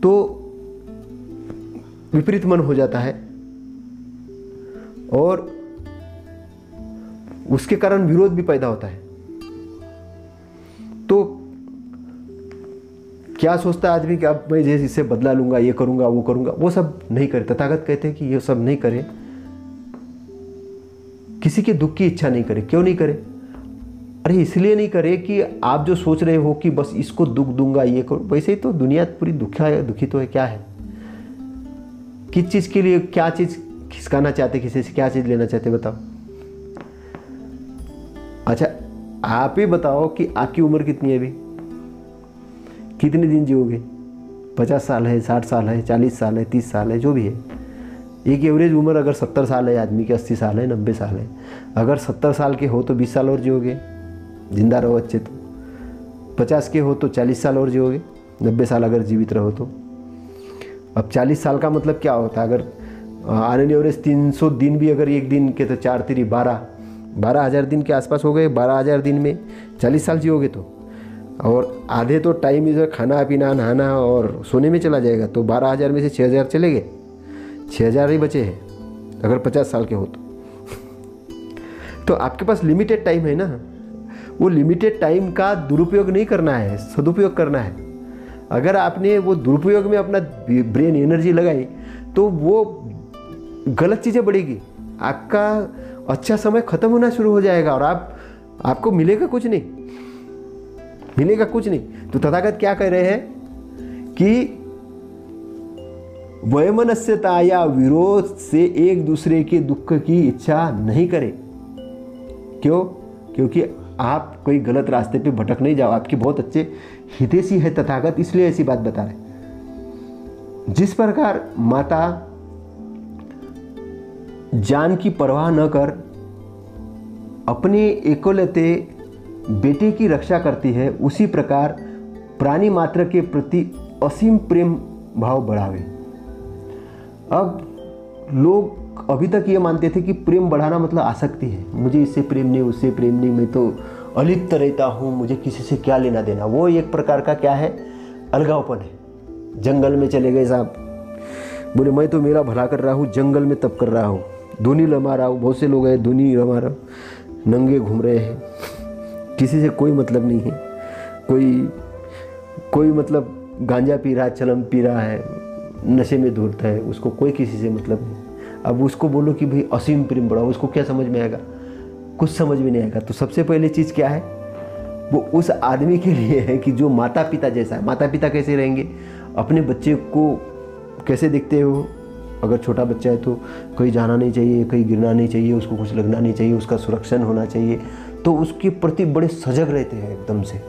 तो विपरीत मन हो जाता है और उसके कारण विरोध भी पैदा होता है। तो क्या सोचता है आदमी कि अब मैं जैसे इससे बदला लूंगा, ये करूंगा, वो करूंगा, वो सब नहीं करे। तथागत कहते हैं कि ये सब नहीं करे, किसी के दुख की इच्छा नहीं करे। क्यों नहीं करे? अरे इसलिए नहीं करे कि आप जो सोच रहे हो कि बस इसको दुख दूंगा, ये करो, वैसे ही तो दुनिया पूरी दुखी तो है। क्या है, किस चीज के लिए क्या चीज खिसकाना चाहते, किसी से क्या चीज लेना चाहते, बताओ। अच्छा आप ही बताओ कि आपकी उम्र कितनी है अभी, कितने दिन जियोगे? 50 साल है, 60 साल है, 40 साल है, 30 साल है, जो भी है। एक एवरेज उम्र अगर 70 साल है आदमी की, 80 साल है, 90 साल है। अगर 70 साल के हो तो 20 साल और जियोगे, जिंदा रहो अच्छे तो। 50 के हो तो 40 साल और जियोगे, 90 साल अगर जीवित रहो तो। अब 40 साल का मतलब क्या होता है? अगर आने एवरेज 300 दिन भी अगर एक दिन के तो 4 3 12,000 दिन के आसपास हो गए। 12,000 दिन में 40 साल जियोगे तो, और आधे तो टाइम इधर खाना पीना नहाना और सोने में चला जाएगा। तो 12,000 में से 6,000 चले गए, 6,000 ही बचे हैं अगर 50 साल के हो तो आपके पास लिमिटेड टाइम है ना। वो लिमिटेड टाइम का दुरुपयोग नहीं करना है, सदुपयोग करना है। अगर आपने वो दुरुपयोग में अपना ब्रेन एनर्जी लगाई तो वो गलत चीज़ें बढ़ेगी, आपका अच्छा समय खत्म होना शुरू हो जाएगा और आपको मिलेगा कुछ नहीं, मिलेगा कुछ नहीं। तो तथागत क्या कह रहे हैं कि वैमनस्यता या विरोध से एक दूसरे के दुख की इच्छा नहीं करें। क्यों? क्योंकि आप कोई गलत रास्ते पे भटक नहीं जाओ। आपके बहुत अच्छे हितैषी है तथागत, इसलिए ऐसी बात बता रहे। जिस प्रकार माता जान की परवाह न कर अपने एकलौते बेटे की रक्षा करती है, उसी प्रकार प्राणी मात्र के प्रति असीम प्रेम भाव बढ़ावे। अब लोग अभी तक ये मानते थे कि प्रेम बढ़ाना मतलब आसक्ति है, मुझे इससे प्रेम नहीं, उससे प्रेम नहीं, मैं तो अलिप्त रहता हूँ, मुझे किसी से क्या लेना देना। वो एक प्रकार का क्या है, अलगावपन है। जंगल में चले गए साहब, बोले मैं तो मेरा भला कर रहा हूँ, जंगल में तप कर रहा हूँ, धुनी रमा रहा हूँ। बहुत से लोग हैं धुनी रमा रहा, नंगे घूम रहे हैं, किसी से कोई मतलब नहीं है। कोई मतलब गांजा पी रहा है, चलम पी रहा है, नशे में धुलता है, उसको कोई किसी से मतलब नहीं। अब उसको बोलो कि भाई असीम प्रेम बढ़ाओ, उसको क्या समझ में आएगा? कुछ समझ में नहीं आएगा। तो सबसे पहले चीज़ क्या है, वो उस आदमी के लिए है कि जो माता पिता जैसा है। माता पिता कैसे रहेंगे, अपने बच्चे को कैसे देखते हो? अगर छोटा बच्चा है तो कहीं जाना नहीं चाहिए, कहीं गिरना नहीं चाहिए, उसको कुछ लगना नहीं चाहिए, उसका सुरक्षण होना चाहिए। तो उसके प्रति बड़े सजग रहते हैं एकदम से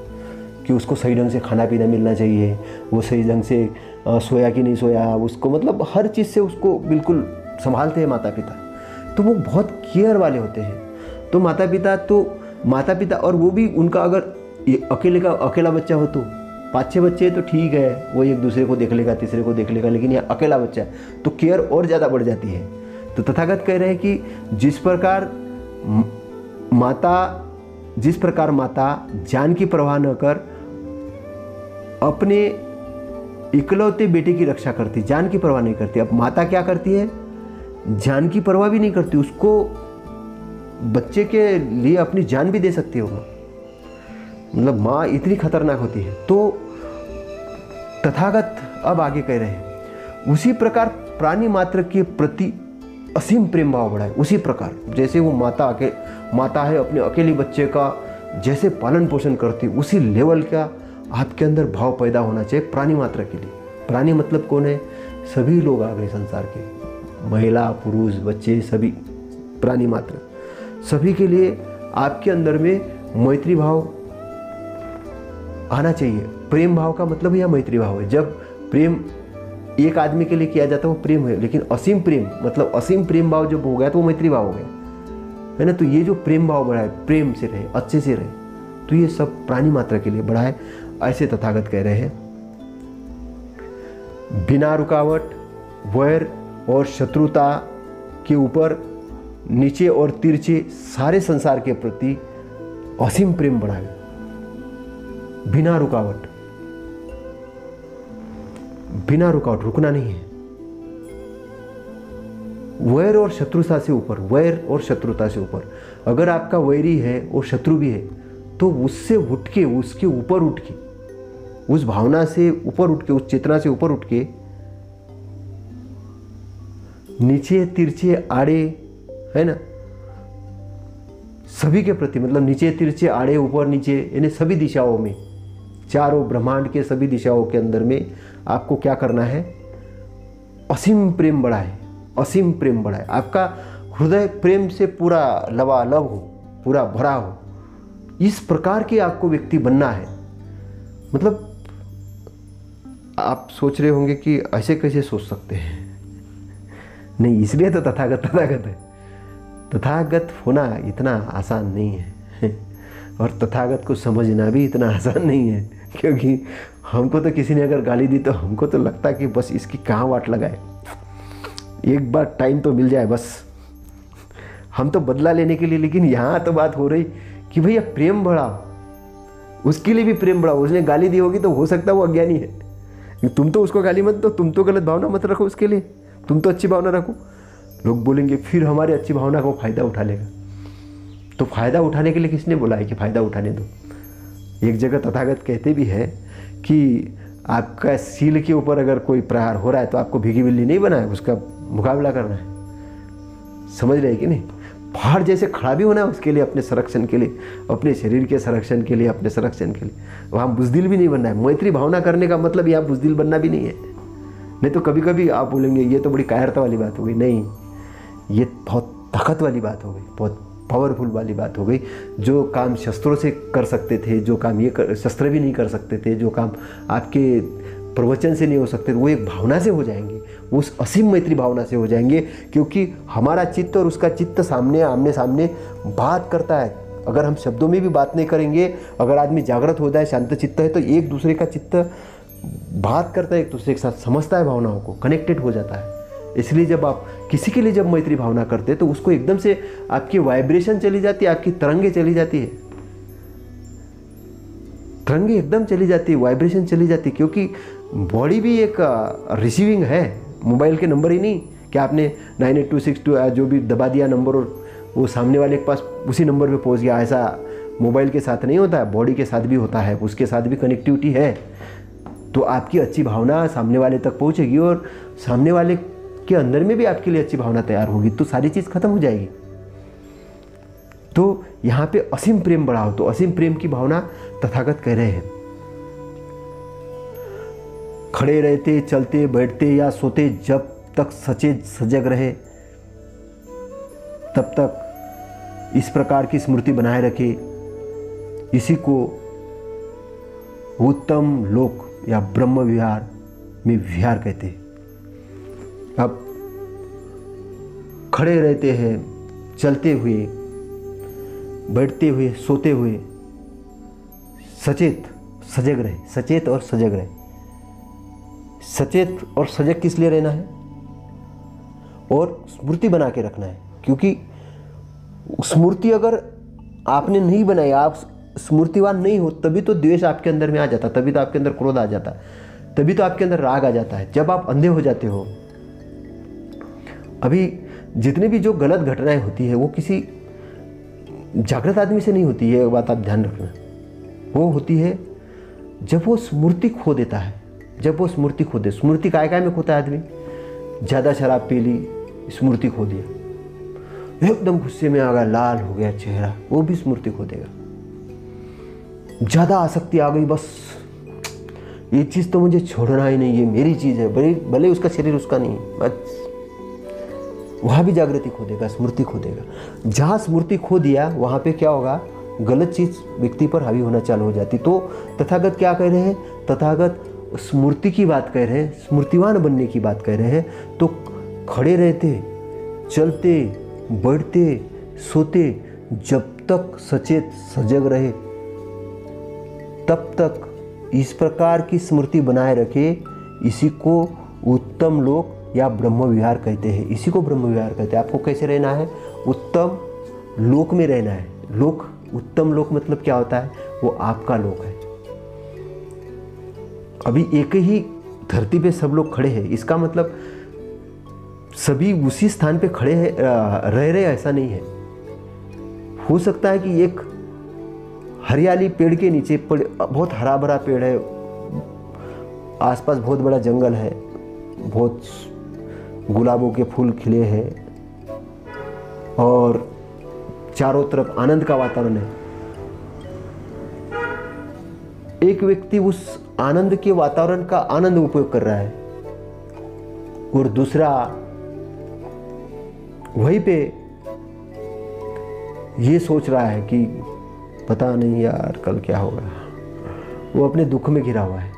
कि उसको सही ढंग से खाना पीना मिलना चाहिए, वो सही ढंग से सोया कि नहीं सोया, उसको मतलब हर चीज़ से उसको बिल्कुल संभालते हैं माता पिता। तो वो बहुत केयर वाले होते हैं। तो माता पिता और वो भी उनका अगर अकेला बच्चा हो तो 5-6 बच्चे तो ठीक है, वो एक दूसरे को देख लेगा, तीसरे को देख लेगा, लेकिन ये अकेला बच्चा है तो केयर और ज़्यादा बढ़ जाती है। तो तथागत कह रहे हैं कि जिस प्रकार माता जान की परवाह न कर अपने इकलौते बेटे की रक्षा करती, जान की परवाह नहीं करती। अब माता क्या करती है, जान की परवाह भी नहीं करती, उसको बच्चे के लिए अपनी जान भी दे सकती है वो। मतलब माँ इतनी खतरनाक होती है। तो तथागत अब आगे कह रहे हैं, उसी प्रकार प्राणी मात्र के प्रति असीम प्रेम भाव बढ़ाए। उसी प्रकार जैसे वो माता है, अपने अकेले बच्चे का जैसे पालन पोषण करती, उसी लेवल का आपके अंदर भाव पैदा होना चाहिए प्राणी मात्र के लिए। प्राणी मतलब कौन है? सभी लोग आ गए संसार के, महिला पुरुष बच्चे सभी प्राणी मात्र। सभी के लिए आपके अंदर में मैत्री भाव आना चाहिए। प्रेम भाव का मतलब यह मैत्री भाव है। जब प्रेम एक आदमी के लिए किया जाता है वो प्रेम है, लेकिन असीम प्रेम मतलब असीम प्रेम भाव जब हो गया तो वो मैत्री भाव हो गया, है ना। तो ये जो प्रेम भाव बढ़ा है, प्रेम से रहे, अच्छे से रहे, तो ये सब प्राणी मात्रा के लिए बढ़ा है, ऐसे तथागत कह रहे हैं। बिना रुकावट वैर और शत्रुता के ऊपर नीचे और तिरछे सारे संसार के प्रति असीम प्रेम बढ़ाए। बिना रुकावट, बिना रुकावट, रुकना नहीं है। वैर और शत्रुता से ऊपर, वैर और शत्रुता से ऊपर, अगर आपका वैरी है और शत्रु भी है तो उससे उठ के, उसके ऊपर उठ के, उस भावना से ऊपर उठ के, उस चेतना से ऊपर उठ के, नीचे तिरछे आड़े, है ना, सभी के प्रति, मतलब नीचे तिरछे आड़े ऊपर नीचे, यानी सभी दिशाओं में, चारों ब्रह्मांड के सभी दिशाओं के अंदर में आपको क्या करना है? असीम प्रेम बढ़ाए, असीम प्रेम बढ़ाए। आपका हृदय प्रेम से पूरा लबालब हो, पूरा भरा हो, इस प्रकार के आपको व्यक्ति बनना है। मतलब आप सोच रहे होंगे कि ऐसे कैसे सोच सकते हैं? नहीं, इसलिए तो तथागत तथागत है। तथागत होना इतना आसान नहीं है और तथागत को समझना भी इतना आसान नहीं है, क्योंकि हमको तो किसी ने अगर गाली दी तो हमको तो लगता है कि बस इसकी कहाँ वाट लगाए, एक बार टाइम तो मिल जाए बस, हम तो बदला लेने के लिए। लेकिन यहाँ तो बात हो रही कि भैया प्रेम बढ़ाओ, उसके लिए भी प्रेम बढ़ाओ। उसने गाली दी होगी तो हो सकता है वो अज्ञानी है, तुम तो उसको गाली मत दो, तुम तो गलत भावना मत रखो उसके लिए, तुम तो अच्छी भावना रखो। लोग बोलेंगे फिर हमारी अच्छी भावना को फ़ायदा उठा लेगा। तो फ़ायदा उठाने के लिए किसने बोला है कि फ़ायदा उठाने दो? एक जगह तथागत कहते भी है कि आपका सील के ऊपर अगर कोई प्रहार हो रहा है तो आपको भीगी बिल्ली नहीं बना है, उसका मुकाबला करना है। समझ रहे कि नहीं? पहाड़ जैसे खड़ा भी होना है उसके लिए, अपने संरक्षण के लिए, अपने शरीर के संरक्षण के लिए, अपने संरक्षण के लिए। वहाँ बुज़दिल भी नहीं बनना है। मैत्री भावना करने का मतलब यहाँ बुज़दिल बनना भी नहीं है। नहीं तो कभी कभी आप बोलेंगे ये तो बड़ी कायरता वाली बात हो गई। नहीं, ये बहुत ताकत वाली बात हो गई, बहुत पावरफुल वाली बात हो गई। जो काम शस्त्रों से कर सकते थे, जो काम शस्त्र भी नहीं कर सकते थे, जो काम आपके प्रवचन से नहीं हो सकते, वो एक भावना से हो जाएंगे, वो उस असीम मैत्री भावना से हो जाएंगे। क्योंकि हमारा चित्त और उसका चित्त सामने आमने सामने बात करता है। अगर हम शब्दों में भी बात नहीं करेंगे, अगर आदमी जागृत हो जाए, शांत चित्त है, तो एक दूसरे का चित्त बात करता है, एक दूसरे के साथ समझता है, भावनाओं को कनेक्टेड हो जाता है। इसलिए जब आप किसी के लिए जब मैत्री भावना करते हैं तो उसको एकदम से आपकी वाइब्रेशन चली जाती है, आपकी तरंगे चली जाती है, तरंगे एकदम चली जाती है, वाइब्रेशन चली जाती है। क्योंकि बॉडी भी एक रिसीविंग है, मोबाइल के नंबर ही नहीं कि आपने 98262 जो भी दबा दिया नंबर और वो सामने वाले के पास उसी नंबर पे पहुंच गया। ऐसा मोबाइल के साथ नहीं होता है, बॉडी के साथ भी होता है, उसके साथ भी कनेक्टिविटी है। तो आपकी अच्छी भावना सामने वाले तक पहुंचेगी और सामने वाले के अंदर में भी आपके लिए अच्छी भावना तैयार होगी, तो सारी चीज़ खत्म हो जाएगी। तो यहाँ पे असीम प्रेम बढ़ाओ। तो असीम प्रेम की भावना तथागत कह रहे हैं। खड़े रहते, चलते, बैठते या सोते, जब तक सचेत सजग रहे तब तक इस प्रकार की स्मृति बनाए रखे। इसी को उत्तम लोक या ब्रह्म विहार में विहार कहते हैं। अब खड़े रहते हैं, चलते हुए, बैठते हुए, सोते हुए, सचेत सजग रहे, सचेत और सजग रहे। सचेत और सजग किस लिए रहना है? और स्मृति बना के रखना है। क्योंकि स्मृति अगर आपने नहीं बनाई, आप स्मृतिवान नहीं हो, तभी तो द्वेष आपके अंदर में आ जाता, तभी तो आपके अंदर क्रोध आ जाता, तभी तो आपके अंदर राग आ जाता है। जब आप अंधे हो जाते हो, अभी जितनी भी जो गलत घटनाएं होती है वो किसी जागृत आदमी से नहीं होती है, बात आप ध्यान रखना। वो होती है जब वो स्मृति खो देता है, जब वो स्मृति खो दे। स्मृति काय में खोता है आदमी? ज़्यादा शराब पी ली, स्मृति खो दिया, एकदम गुस्से में आ गया, लाल हो गया चेहरा, वो भी स्मृति खो देगा। ज़्यादा आसक्ति आ गई, बस ये चीज़ तो मुझे छोड़ना ही नहीं, ये मेरी चीज़ है, भले उसका शरीर उसका नहीं, बस वहाँ भी जागृति खो देगा, स्मृति खो देगा। जहाँ स्मृति खो दिया वहाँ पे क्या होगा? गलत चीज़ व्यक्ति पर हावी होना चालू हो जाती। तो तथागत क्या कह रहे हैं? तथागत स्मृति की बात कह रहे हैं, स्मृतिवान बनने की बात कह रहे हैं। तो खड़े रहते, चलते, बैठते, सोते, जब तक सचेत सजग रहे तब तक इस प्रकार की स्मृति बनाए रखे। इसी को उत्तम लोक या ब्रह्म विहार कहते हैं। इसी को ब्रह्म विहार कहते हैं। आपको कैसे रहना है? उत्तम लोक में रहना है। लोक, उत्तम लोक मतलब क्या होता है? वो आपका लोक है। अभी एक ही धरती पे सब लोग खड़े हैं, इसका मतलब सभी उसी स्थान पे खड़े हैं, रह रहे, ऐसा नहीं है। हो सकता है कि एक हरियाली पेड़ के नीचे बहुत हरा भरा पेड़ है, आसपास बहुत बड़ा जंगल है, बहुत गुलाबों के फूल खिले हैं और चारों तरफ आनंद का वातावरण है। एक व्यक्ति उस आनंद के वातावरण का आनंद उपयोग कर रहा है और दूसरा वहीं पे ये सोच रहा है कि पता नहीं यार कल क्या होगा, वो अपने दुख में घिरा हुआ है।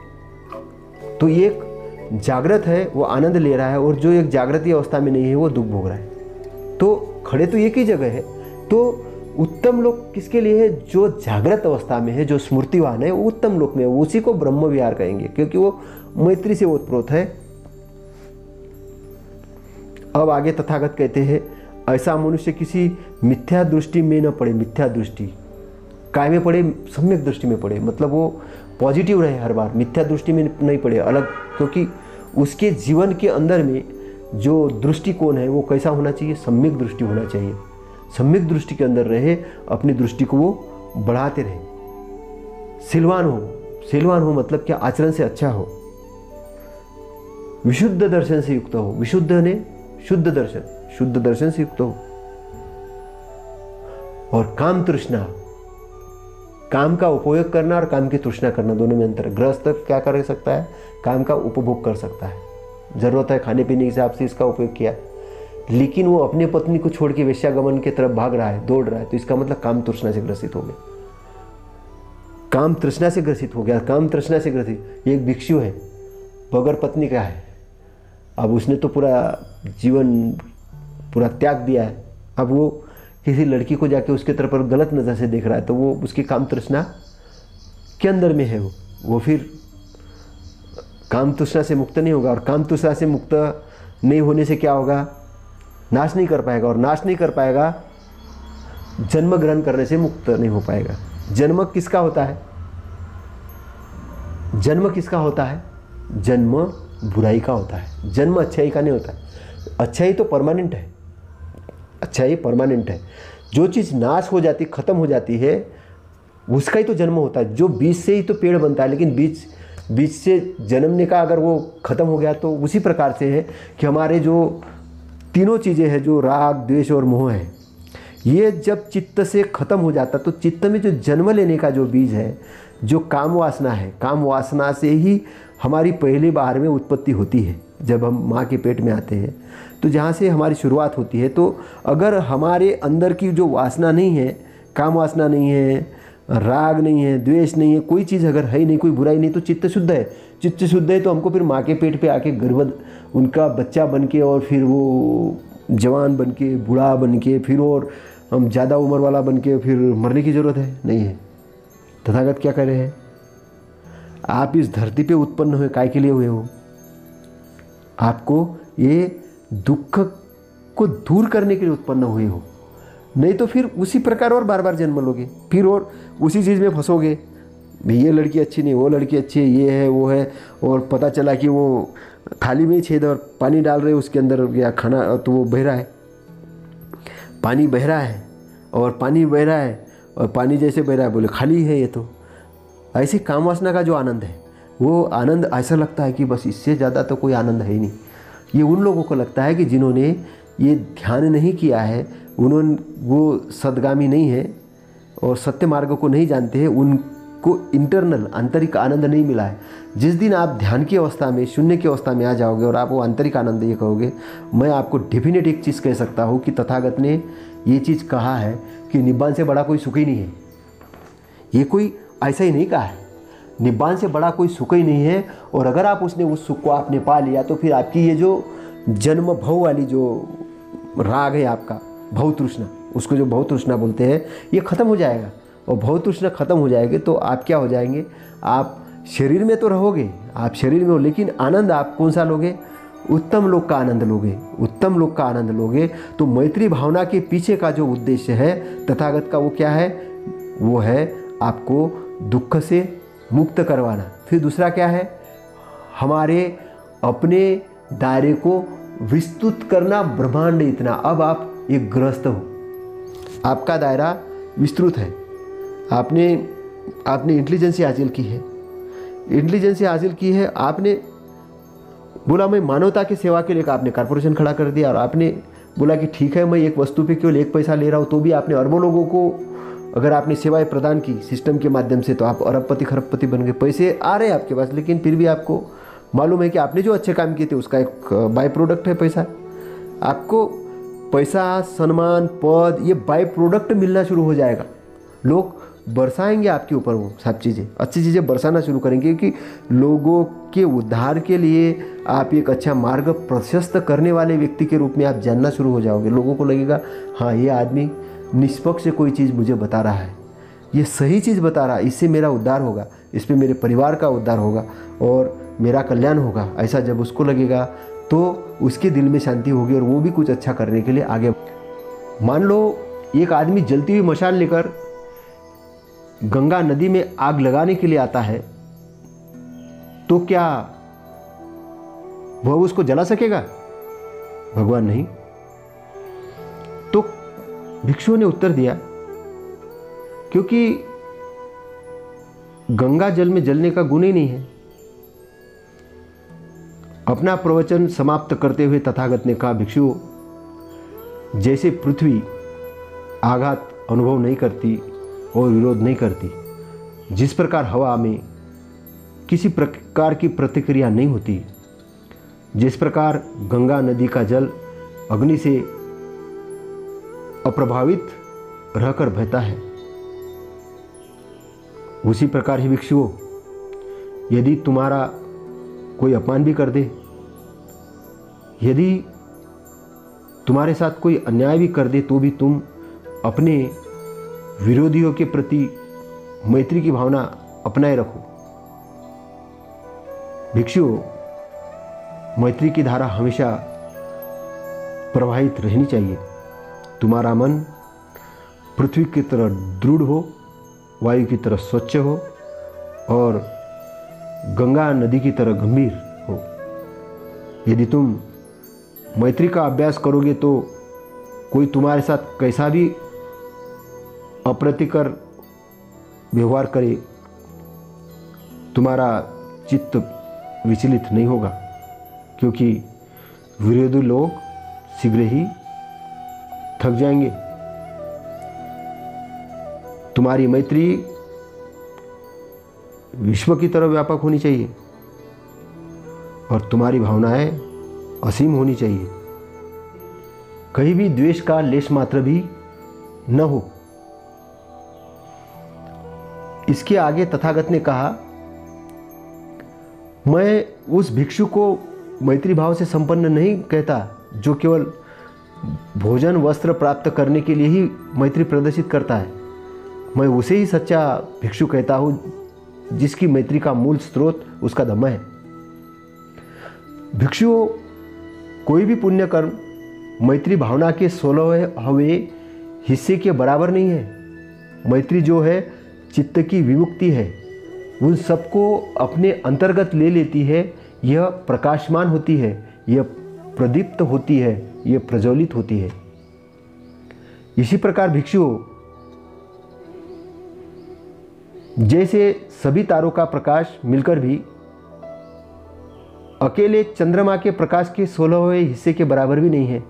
तो एक जागृत है, वो आनंद ले रहा है, और जो एक जागृति अवस्था में नहीं है वो दुख भोग रहा है। तो खड़े तो एक ही जगह है। तो उत्तम लोक किसके लिए है? जो जागृत अवस्था में है, जो स्मृतिवान है, वो उत्तम लोक में है, उसी को ब्रह्म विहार कहेंगे, क्योंकि वो मैत्री से ओतप्रोत है। अब आगे तथागत कहते हैं, ऐसा मनुष्य किसी मिथ्या दृष्टि में न पड़े। मिथ्या दृष्टि काय में पड़े? सम्यक दृष्टि में पड़े, मतलब वो पॉजिटिव रहे हर बार, मिथ्या दृष्टि में नहीं पड़े अलग, क्योंकि उसके जीवन के अंदर में जो दृष्टिकोण है वो कैसा होना चाहिए? सम्यक दृष्टि होना चाहिए। सम्यक दृष्टि के अंदर रहे, अपनी दृष्टि को वो बढ़ाते रहे। सिलवान हो, सिलवान हो मतलब क्या? आचरण से अच्छा हो, विशुद्ध दर्शन से युक्त हो। विशुद्ध ने शुद्ध दर्शन, शुद्ध दर्शन से युक्त हो। और काम तृष्णा, काम का उपयोग करना और काम की तृष्णा करना, दोनों में अंतर है। गृहस्थ क्या कर सकता है? काम का उपभोग कर सकता है, जरूरत है खाने पीने के हिसाब से इसका उपयोग किया, लेकिन वो अपने पत्नी को छोड़ के वेश्यागमन की तरफ भाग रहा है, दौड़ रहा है, तो इसका मतलब काम तृष्णा से ग्रसित हो गया। काम तृष्णा से ग्रसित हो गया, काम तृष्णा से ग्रसित। एक भिक्षु है, बगैर पत्नी का है, अब उसने तो पूरा जीवन पूरा त्याग दिया है, अब वो किसी लड़की को जाके उसके तरफ पर गलत नज़र से देख रहा है, तो वो उसकी काम तृष्णा के अंदर में है, वो फिर काम तृष्णा से मुक्त नहीं होगा। और काम तृष्णा से मुक्त नहीं होने से क्या होगा? नाश नहीं कर पाएगा, और नाश नहीं कर पाएगा, जन्म ग्रहण करने से मुक्त नहीं हो पाएगा। जन्म किसका होता है? जन्म किसका होता है? जन्म बुराई का होता है, जन्म अच्छाई का नहीं होता है। अच्छाई तो परमानेंट है, अच्छाई परमानेंट है। जो चीज़ नाश हो जाती, खत्म हो जाती है, उसका ही तो जन्म होता है। जो बीज से ही तो पेड़ बनता है, लेकिन बीज से जन्मने का अगर वो खत्म हो गया, तो उसी प्रकार से है कि हमारे जो तीनों चीज़ें हैं, जो राग, द्वेष और मोह है, ये जब चित्त से खत्म हो जाता, तो चित्त में जो जन्म लेने का जो बीज है, जो काम वासना है, काम वासना से ही हमारी पहली बार में उत्पत्ति होती है। जब हम माँ के पेट में आते हैं, तो जहाँ से हमारी शुरुआत होती है, तो अगर हमारे अंदर की जो वासना नहीं है, काम वासना नहीं है, राग नहीं है, द्वेष नहीं है, कोई चीज़ अगर है ही नहीं, कोई बुराई नहीं, तो चित्त शुद्ध है। चित्त शुद्ध है तो हमको फिर माँ के पेट पे आके गर्भ उनका बच्चा बन के, और फिर वो जवान बन के, बूढ़ा बन के, फिर और हम ज़्यादा उम्र वाला बन के फिर मरने की ज़रूरत है नहीं है। तथागत क्या कह रहे हैं? आप इस धरती पे उत्पन्न हुए काय के लिए हुए हो? आपको ये दुख को दूर करने के लिए उत्पन्न हुए हो, नहीं तो फिर उसी प्रकार और बार बार जन्म लोगे, फिर और उसी चीज़ में फंसोगे। ये लड़की अच्छी नहीं, वो लड़की अच्छी है, ये है वो है, और पता चला कि वो थाली में ही छेद और पानी डाल रहे उसके अंदर या खाना, तो वो बह रहा है, पानी बह रहा है, और पानी बह रहा है, और पानी जैसे बह रहा है, बोले खाली है ये तो। ऐसे काम वासना का जो आनंद है, वो आनंद ऐसा लगता है कि बस इससे ज़्यादा तो कोई आनंद है ही नहीं। ये उन लोगों को लगता है कि जिन्होंने ये ध्यान नहीं किया है, उन्होंने वो सदगामी नहीं है और सत्य मार्ग को नहीं जानते हैं, उनको इंटरनल आंतरिक आनंद नहीं मिला है। जिस दिन आप ध्यान की अवस्था में, शून्य की अवस्था में आ जाओगे और आप वो आंतरिक आनंद ये कहोगे, मैं आपको डेफिनेट एक चीज़ कह सकता हूँ कि तथागत ने ये चीज़ कहा है कि निब्बान से बड़ा कोई सुख ही नहीं है। ये कोई ऐसा ही नहीं कहा है, निब्बान से बड़ा कोई सुख ही नहीं है। और अगर आप उसने उस सुख को आपने पा लिया, तो फिर आपकी ये जो जन्म भव वाली जो राग है आपका, भव तृष्णा, उसको जो भव तृष्णा बोलते हैं, ये ख़त्म हो जाएगा। और भव तृष्णा ख़त्म हो जाएगी तो आप क्या हो जाएंगे? आप शरीर में तो रहोगे, आप शरीर में हो, लेकिन आनंद आप कौन सा लोगे? उत्तम लोक का आनंद लोगे। उत्तम लोक का आनंद लोगे तो मैत्री भावना के पीछे का जो उद्देश्य है तथागत का, वो क्या है? वो है आपको दुख से मुक्त करवाना। फिर दूसरा क्या है? हमारे अपने दायरे को विस्तृत करना, ब्रह्मांड इतना। अब आप एक गृहस्थ हो, आपका दायरा विस्तृत है, आपने इंटेलिजेंसी हासिल की है, आपने बोला मैं मानवता की सेवा के लिए, आपने कॉर्पोरेशन खड़ा कर दिया, और आपने बोला कि ठीक है मैं एक वस्तु पे केवल 1 पैसा ले रहा हूँ, तो भी आपने अरबों लोगों को अगर आपने सेवाएं प्रदान की सिस्टम के माध्यम से, तो आप अरबपति खरबपति बन गए, पैसे आ रहे हैं आपके पास, लेकिन फिर भी आपको मालूम है कि आपने जो अच्छे काम किए थे उसका एक बाय प्रोडक्ट है पैसा। आपको पैसा, सम्मान, पद, ये बाय प्रोडक्ट मिलना शुरू हो जाएगा। लोग बरसाएंगे आपके ऊपर, वो सब चीज़ें, अच्छी चीज़ें बरसाना शुरू करेंगे, क्योंकि लोगों के उद्धार के लिए आप एक अच्छा मार्ग प्रशस्त करने वाले व्यक्ति के रूप में आप जानना शुरू हो जाओगे। लोगों को लगेगा हाँ ये आदमी निष्पक्ष से कोई चीज़ मुझे बता रहा है, ये सही चीज़ बता रहा है, इससे मेरा उद्धार होगा, इस पर मेरे परिवार का उद्धार होगा और मेरा कल्याण होगा। ऐसा जब उसको लगेगा तो उसके दिल में शांति होगी और वो भी कुछ अच्छा करने के लिए आगे। मान लो एक आदमी जलती हुई मशाल लेकर गंगा नदी में आग लगाने के लिए आता है, तो क्या वह उसको जला सकेगा? भगवान नहीं। तो भिक्षुओं ने उत्तर दिया, क्योंकि गंगा जल में जलने का गुण ही नहीं है। अपना प्रवचन समाप्त करते हुए तथागत ने कहा, भिक्षुओं, जैसे पृथ्वी आघात अनुभव नहीं करती और विरोध नहीं करती, जिस प्रकार हवा में किसी प्रकार की प्रतिक्रिया नहीं होती, जिस प्रकार गंगा नदी का जल अग्नि से अप्रभावित रहकर बहता है, उसी प्रकार ही भिक्षुओं, यदि तुम्हारा कोई अपमान भी कर दे, यदि तुम्हारे साथ कोई अन्याय भी कर दे, तो भी तुम अपने विरोधियों के प्रति मैत्री की भावना अपनाए रखो। भिक्षुओं, मैत्री की धारा हमेशा प्रवाहित रहनी चाहिए। तुम्हारा मन पृथ्वी की तरह दृढ़ हो, वायु की तरह स्वच्छ हो और गंगा नदी की तरह गंभीर हो। यदि तुम मैत्री का अभ्यास करोगे तो कोई तुम्हारे साथ कैसा भी अप्रीतिकर व्यवहार करे, तुम्हारा चित्त विचलित नहीं होगा, क्योंकि विरोधी लोग शीघ्र ही थक जाएंगे। तुम्हारी मैत्री विश्व की तरह व्यापक होनी चाहिए और तुम्हारी भावनाएं असीम होनी चाहिए। कहीं भी द्वेष का लेश मात्र भी न हो। इसके आगे तथागत ने कहा, मैं उस भिक्षु को मैत्री भाव से संपन्न नहीं कहता जो केवल भोजन वस्त्र प्राप्त करने के लिए ही मैत्री प्रदर्शित करता है। मैं उसे ही सच्चा भिक्षु कहता हूँ जिसकी मैत्री का मूल स्रोत उसका धम्म है। भिक्षुओं, कोई भी पुण्य कर्म मैत्री भावना के 16वें हिस्से के बराबर नहीं है। मैत्री जो है चित्त की विमुक्ति है, उन सबको अपने अंतर्गत ले लेती है। यह प्रकाशमान होती है, यह प्रदीप्त होती है, यह प्रज्वलित होती है। इसी प्रकार भिक्षुओं, जैसे सभी तारों का प्रकाश मिलकर भी अकेले चंद्रमा के प्रकाश के 16वें हिस्से के बराबर भी नहीं है।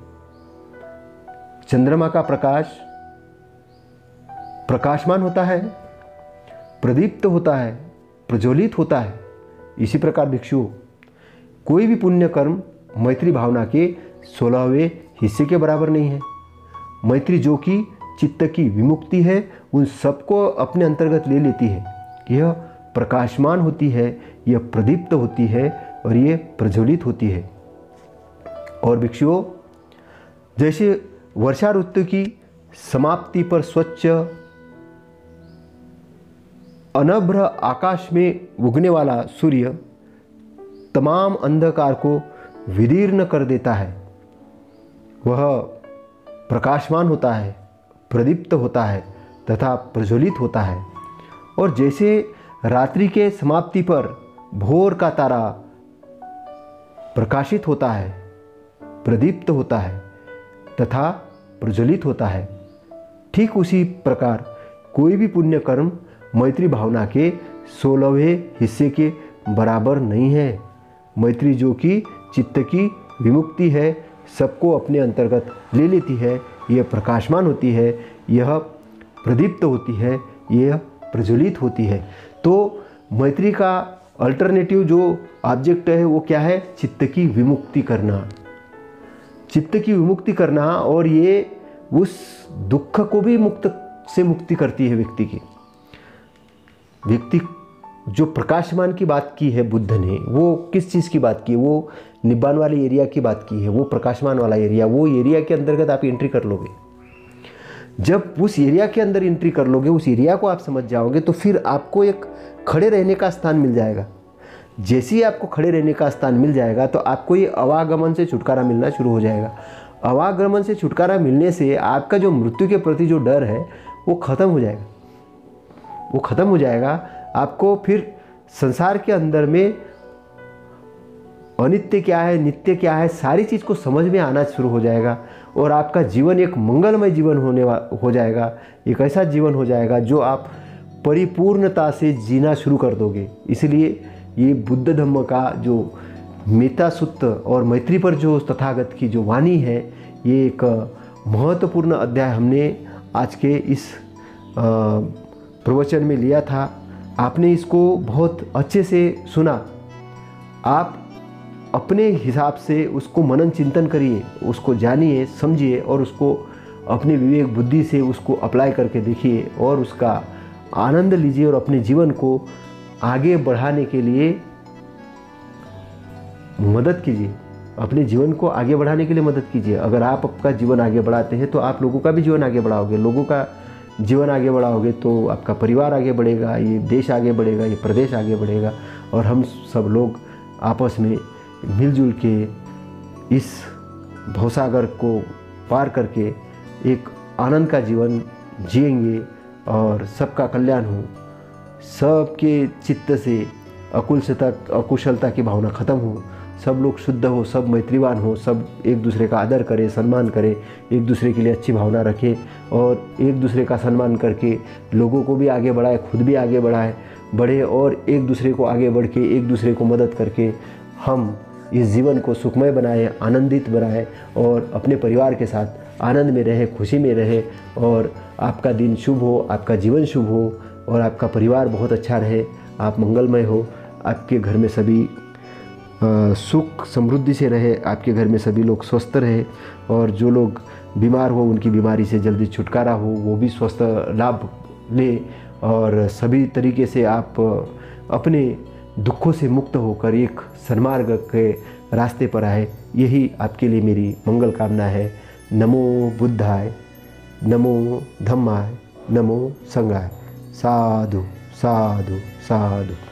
चंद्रमा का प्रकाश प्रकाशमान होता है, प्रदीप्त होता है, प्रज्वलित होता है। इसी प्रकार भिक्षुओं, कोई भी पुण्य कर्म मैत्री भावना के 16वें हिस्से के बराबर नहीं है। मैत्री जो कि चित्त की विमुक्ति है, उन सबको अपने अंतर्गत ले लेती है। यह प्रकाशमान होती है, यह प्रदीप्त होती है और यह प्रज्वलित होती है। और भिक्षुओं, जैसे वर्षा ऋतु की समाप्ति पर स्वच्छ अनभ्र आकाश में उगने वाला सूर्य तमाम अंधकार को विदीर्ण कर देता है, वह प्रकाशमान होता है, प्रदीप्त होता है तथा प्रज्वलित होता है। और जैसे रात्रि के समाप्ति पर भोर का तारा प्रकाशित होता है, प्रदीप्त होता है तथा प्रज्वलित होता है। ठीक उसी प्रकार कोई भी पुण्य कर्म मैत्री भावना के 16वें हिस्से के बराबर नहीं है। मैत्री जो कि चित्त की विमुक्ति है, सबको अपने अंतर्गत ले लेती है, यह प्रकाशमान होती है, यह प्रदीप्त होती है, यह प्रज्वलित होती है। तो मैत्री का अल्टरनेटिव जो ऑब्जेक्ट है वो क्या है? चित्त की विमुक्ति करना, चित्त की विमुक्ति करना। और ये उस दुख को भी मुक्ति करती है व्यक्ति की। व्यक्ति जो प्रकाशमान की बात की है बुद्ध ने, वो किस चीज़ की बात की है? वो निब्बान वाले एरिया की बात की है, वो प्रकाशमान वाला एरिया। वो एरिया के अंतर्गत आप एंट्री कर लोगे। जब उस एरिया के अंदर एंट्री कर लोगे, उस एरिया को आप समझ जाओगे, तो फिर आपको एक खड़े रहने का स्थान मिल जाएगा। जैसे ही आपको खड़े रहने का स्थान मिल जाएगा तो आपको ये आवागमन से छुटकारा मिलना शुरू हो जाएगा। आवागमन से छुटकारा मिलने से आपका जो मृत्यु के प्रति जो डर है वो ख़त्म हो जाएगा, वो ख़त्म हो जाएगा। आपको फिर संसार के अंदर में अनित्य क्या है, नित्य क्या है, सारी चीज़ को समझ में आना शुरू हो जाएगा और आपका जीवन एक मंगलमय जीवन हो जाएगा। एक ऐसा जीवन हो जाएगा जो आप परिपूर्णता से जीना शुरू कर दोगे। इसलिए ये बुद्ध धम्म का जो मेता सूत्र और मैत्री पर जो तथागत की जो वाणी है, ये एक महत्वपूर्ण अध्याय हमने आज के इस प्रवचन में लिया था। आपने इसको बहुत अच्छे से सुना। आप अपने हिसाब से उसको मनन चिंतन करिए, उसको जानिए, समझिए और उसको अपने विवेक बुद्धि से उसको अप्लाई करके देखिए और उसका आनंद लीजिए और अपने जीवन को आगे बढ़ाने के लिए मदद कीजिए। अपने जीवन को आगे बढ़ाने के लिए मदद कीजिए। अगर आप आपका जीवन आगे बढ़ाते हैं तो आप लोगों का भी जीवन आगे बढ़ाओगे। लोगों का जीवन आगे बढ़ाओगे तो आपका परिवार आगे बढ़ेगा, ये देश आगे बढ़ेगा, ये प्रदेश आगे बढ़ेगा और हम सब लोग आपस में मिलजुल के इस भवसागर को पार करके एक आनंद का जीवन जिएंगे और सबका कल्याण हो। सबके चित्त से अकुशलता की भावना खत्म हो, सब लोग शुद्ध हो, सब मैत्रीवान हो, सब एक दूसरे का आदर करें, सम्मान करें, एक दूसरे के लिए अच्छी भावना रखें और एक दूसरे का सम्मान करके लोगों को भी आगे बढ़ाए, खुद भी आगे बढ़े और एक दूसरे को आगे बढ़ के एक दूसरे को मदद करके हम इस जीवन को सुखमय बनाए, आनंदित बनाए और अपने परिवार के साथ आनंद में रहे, खुशी में रहे और आपका दिन शुभ हो, आपका जीवन शुभ हो और आपका परिवार बहुत अच्छा रहे, आप मंगलमय हो, आपके घर में सभी सुख समृद्धि से रहे, आपके घर में सभी लोग स्वस्थ रहे और जो लोग बीमार हो उनकी बीमारी से जल्दी छुटकारा हो, वो भी स्वस्थ लाभ ले और सभी तरीके से आप अपने दुखों से मुक्त होकर एक सन्मार्ग के रास्ते पर आए। यही आपके लिए मेरी मंगल कामना है। नमो बुद्धाय, नमो धम्माय, नमो संघाय। साधु साधु साधु।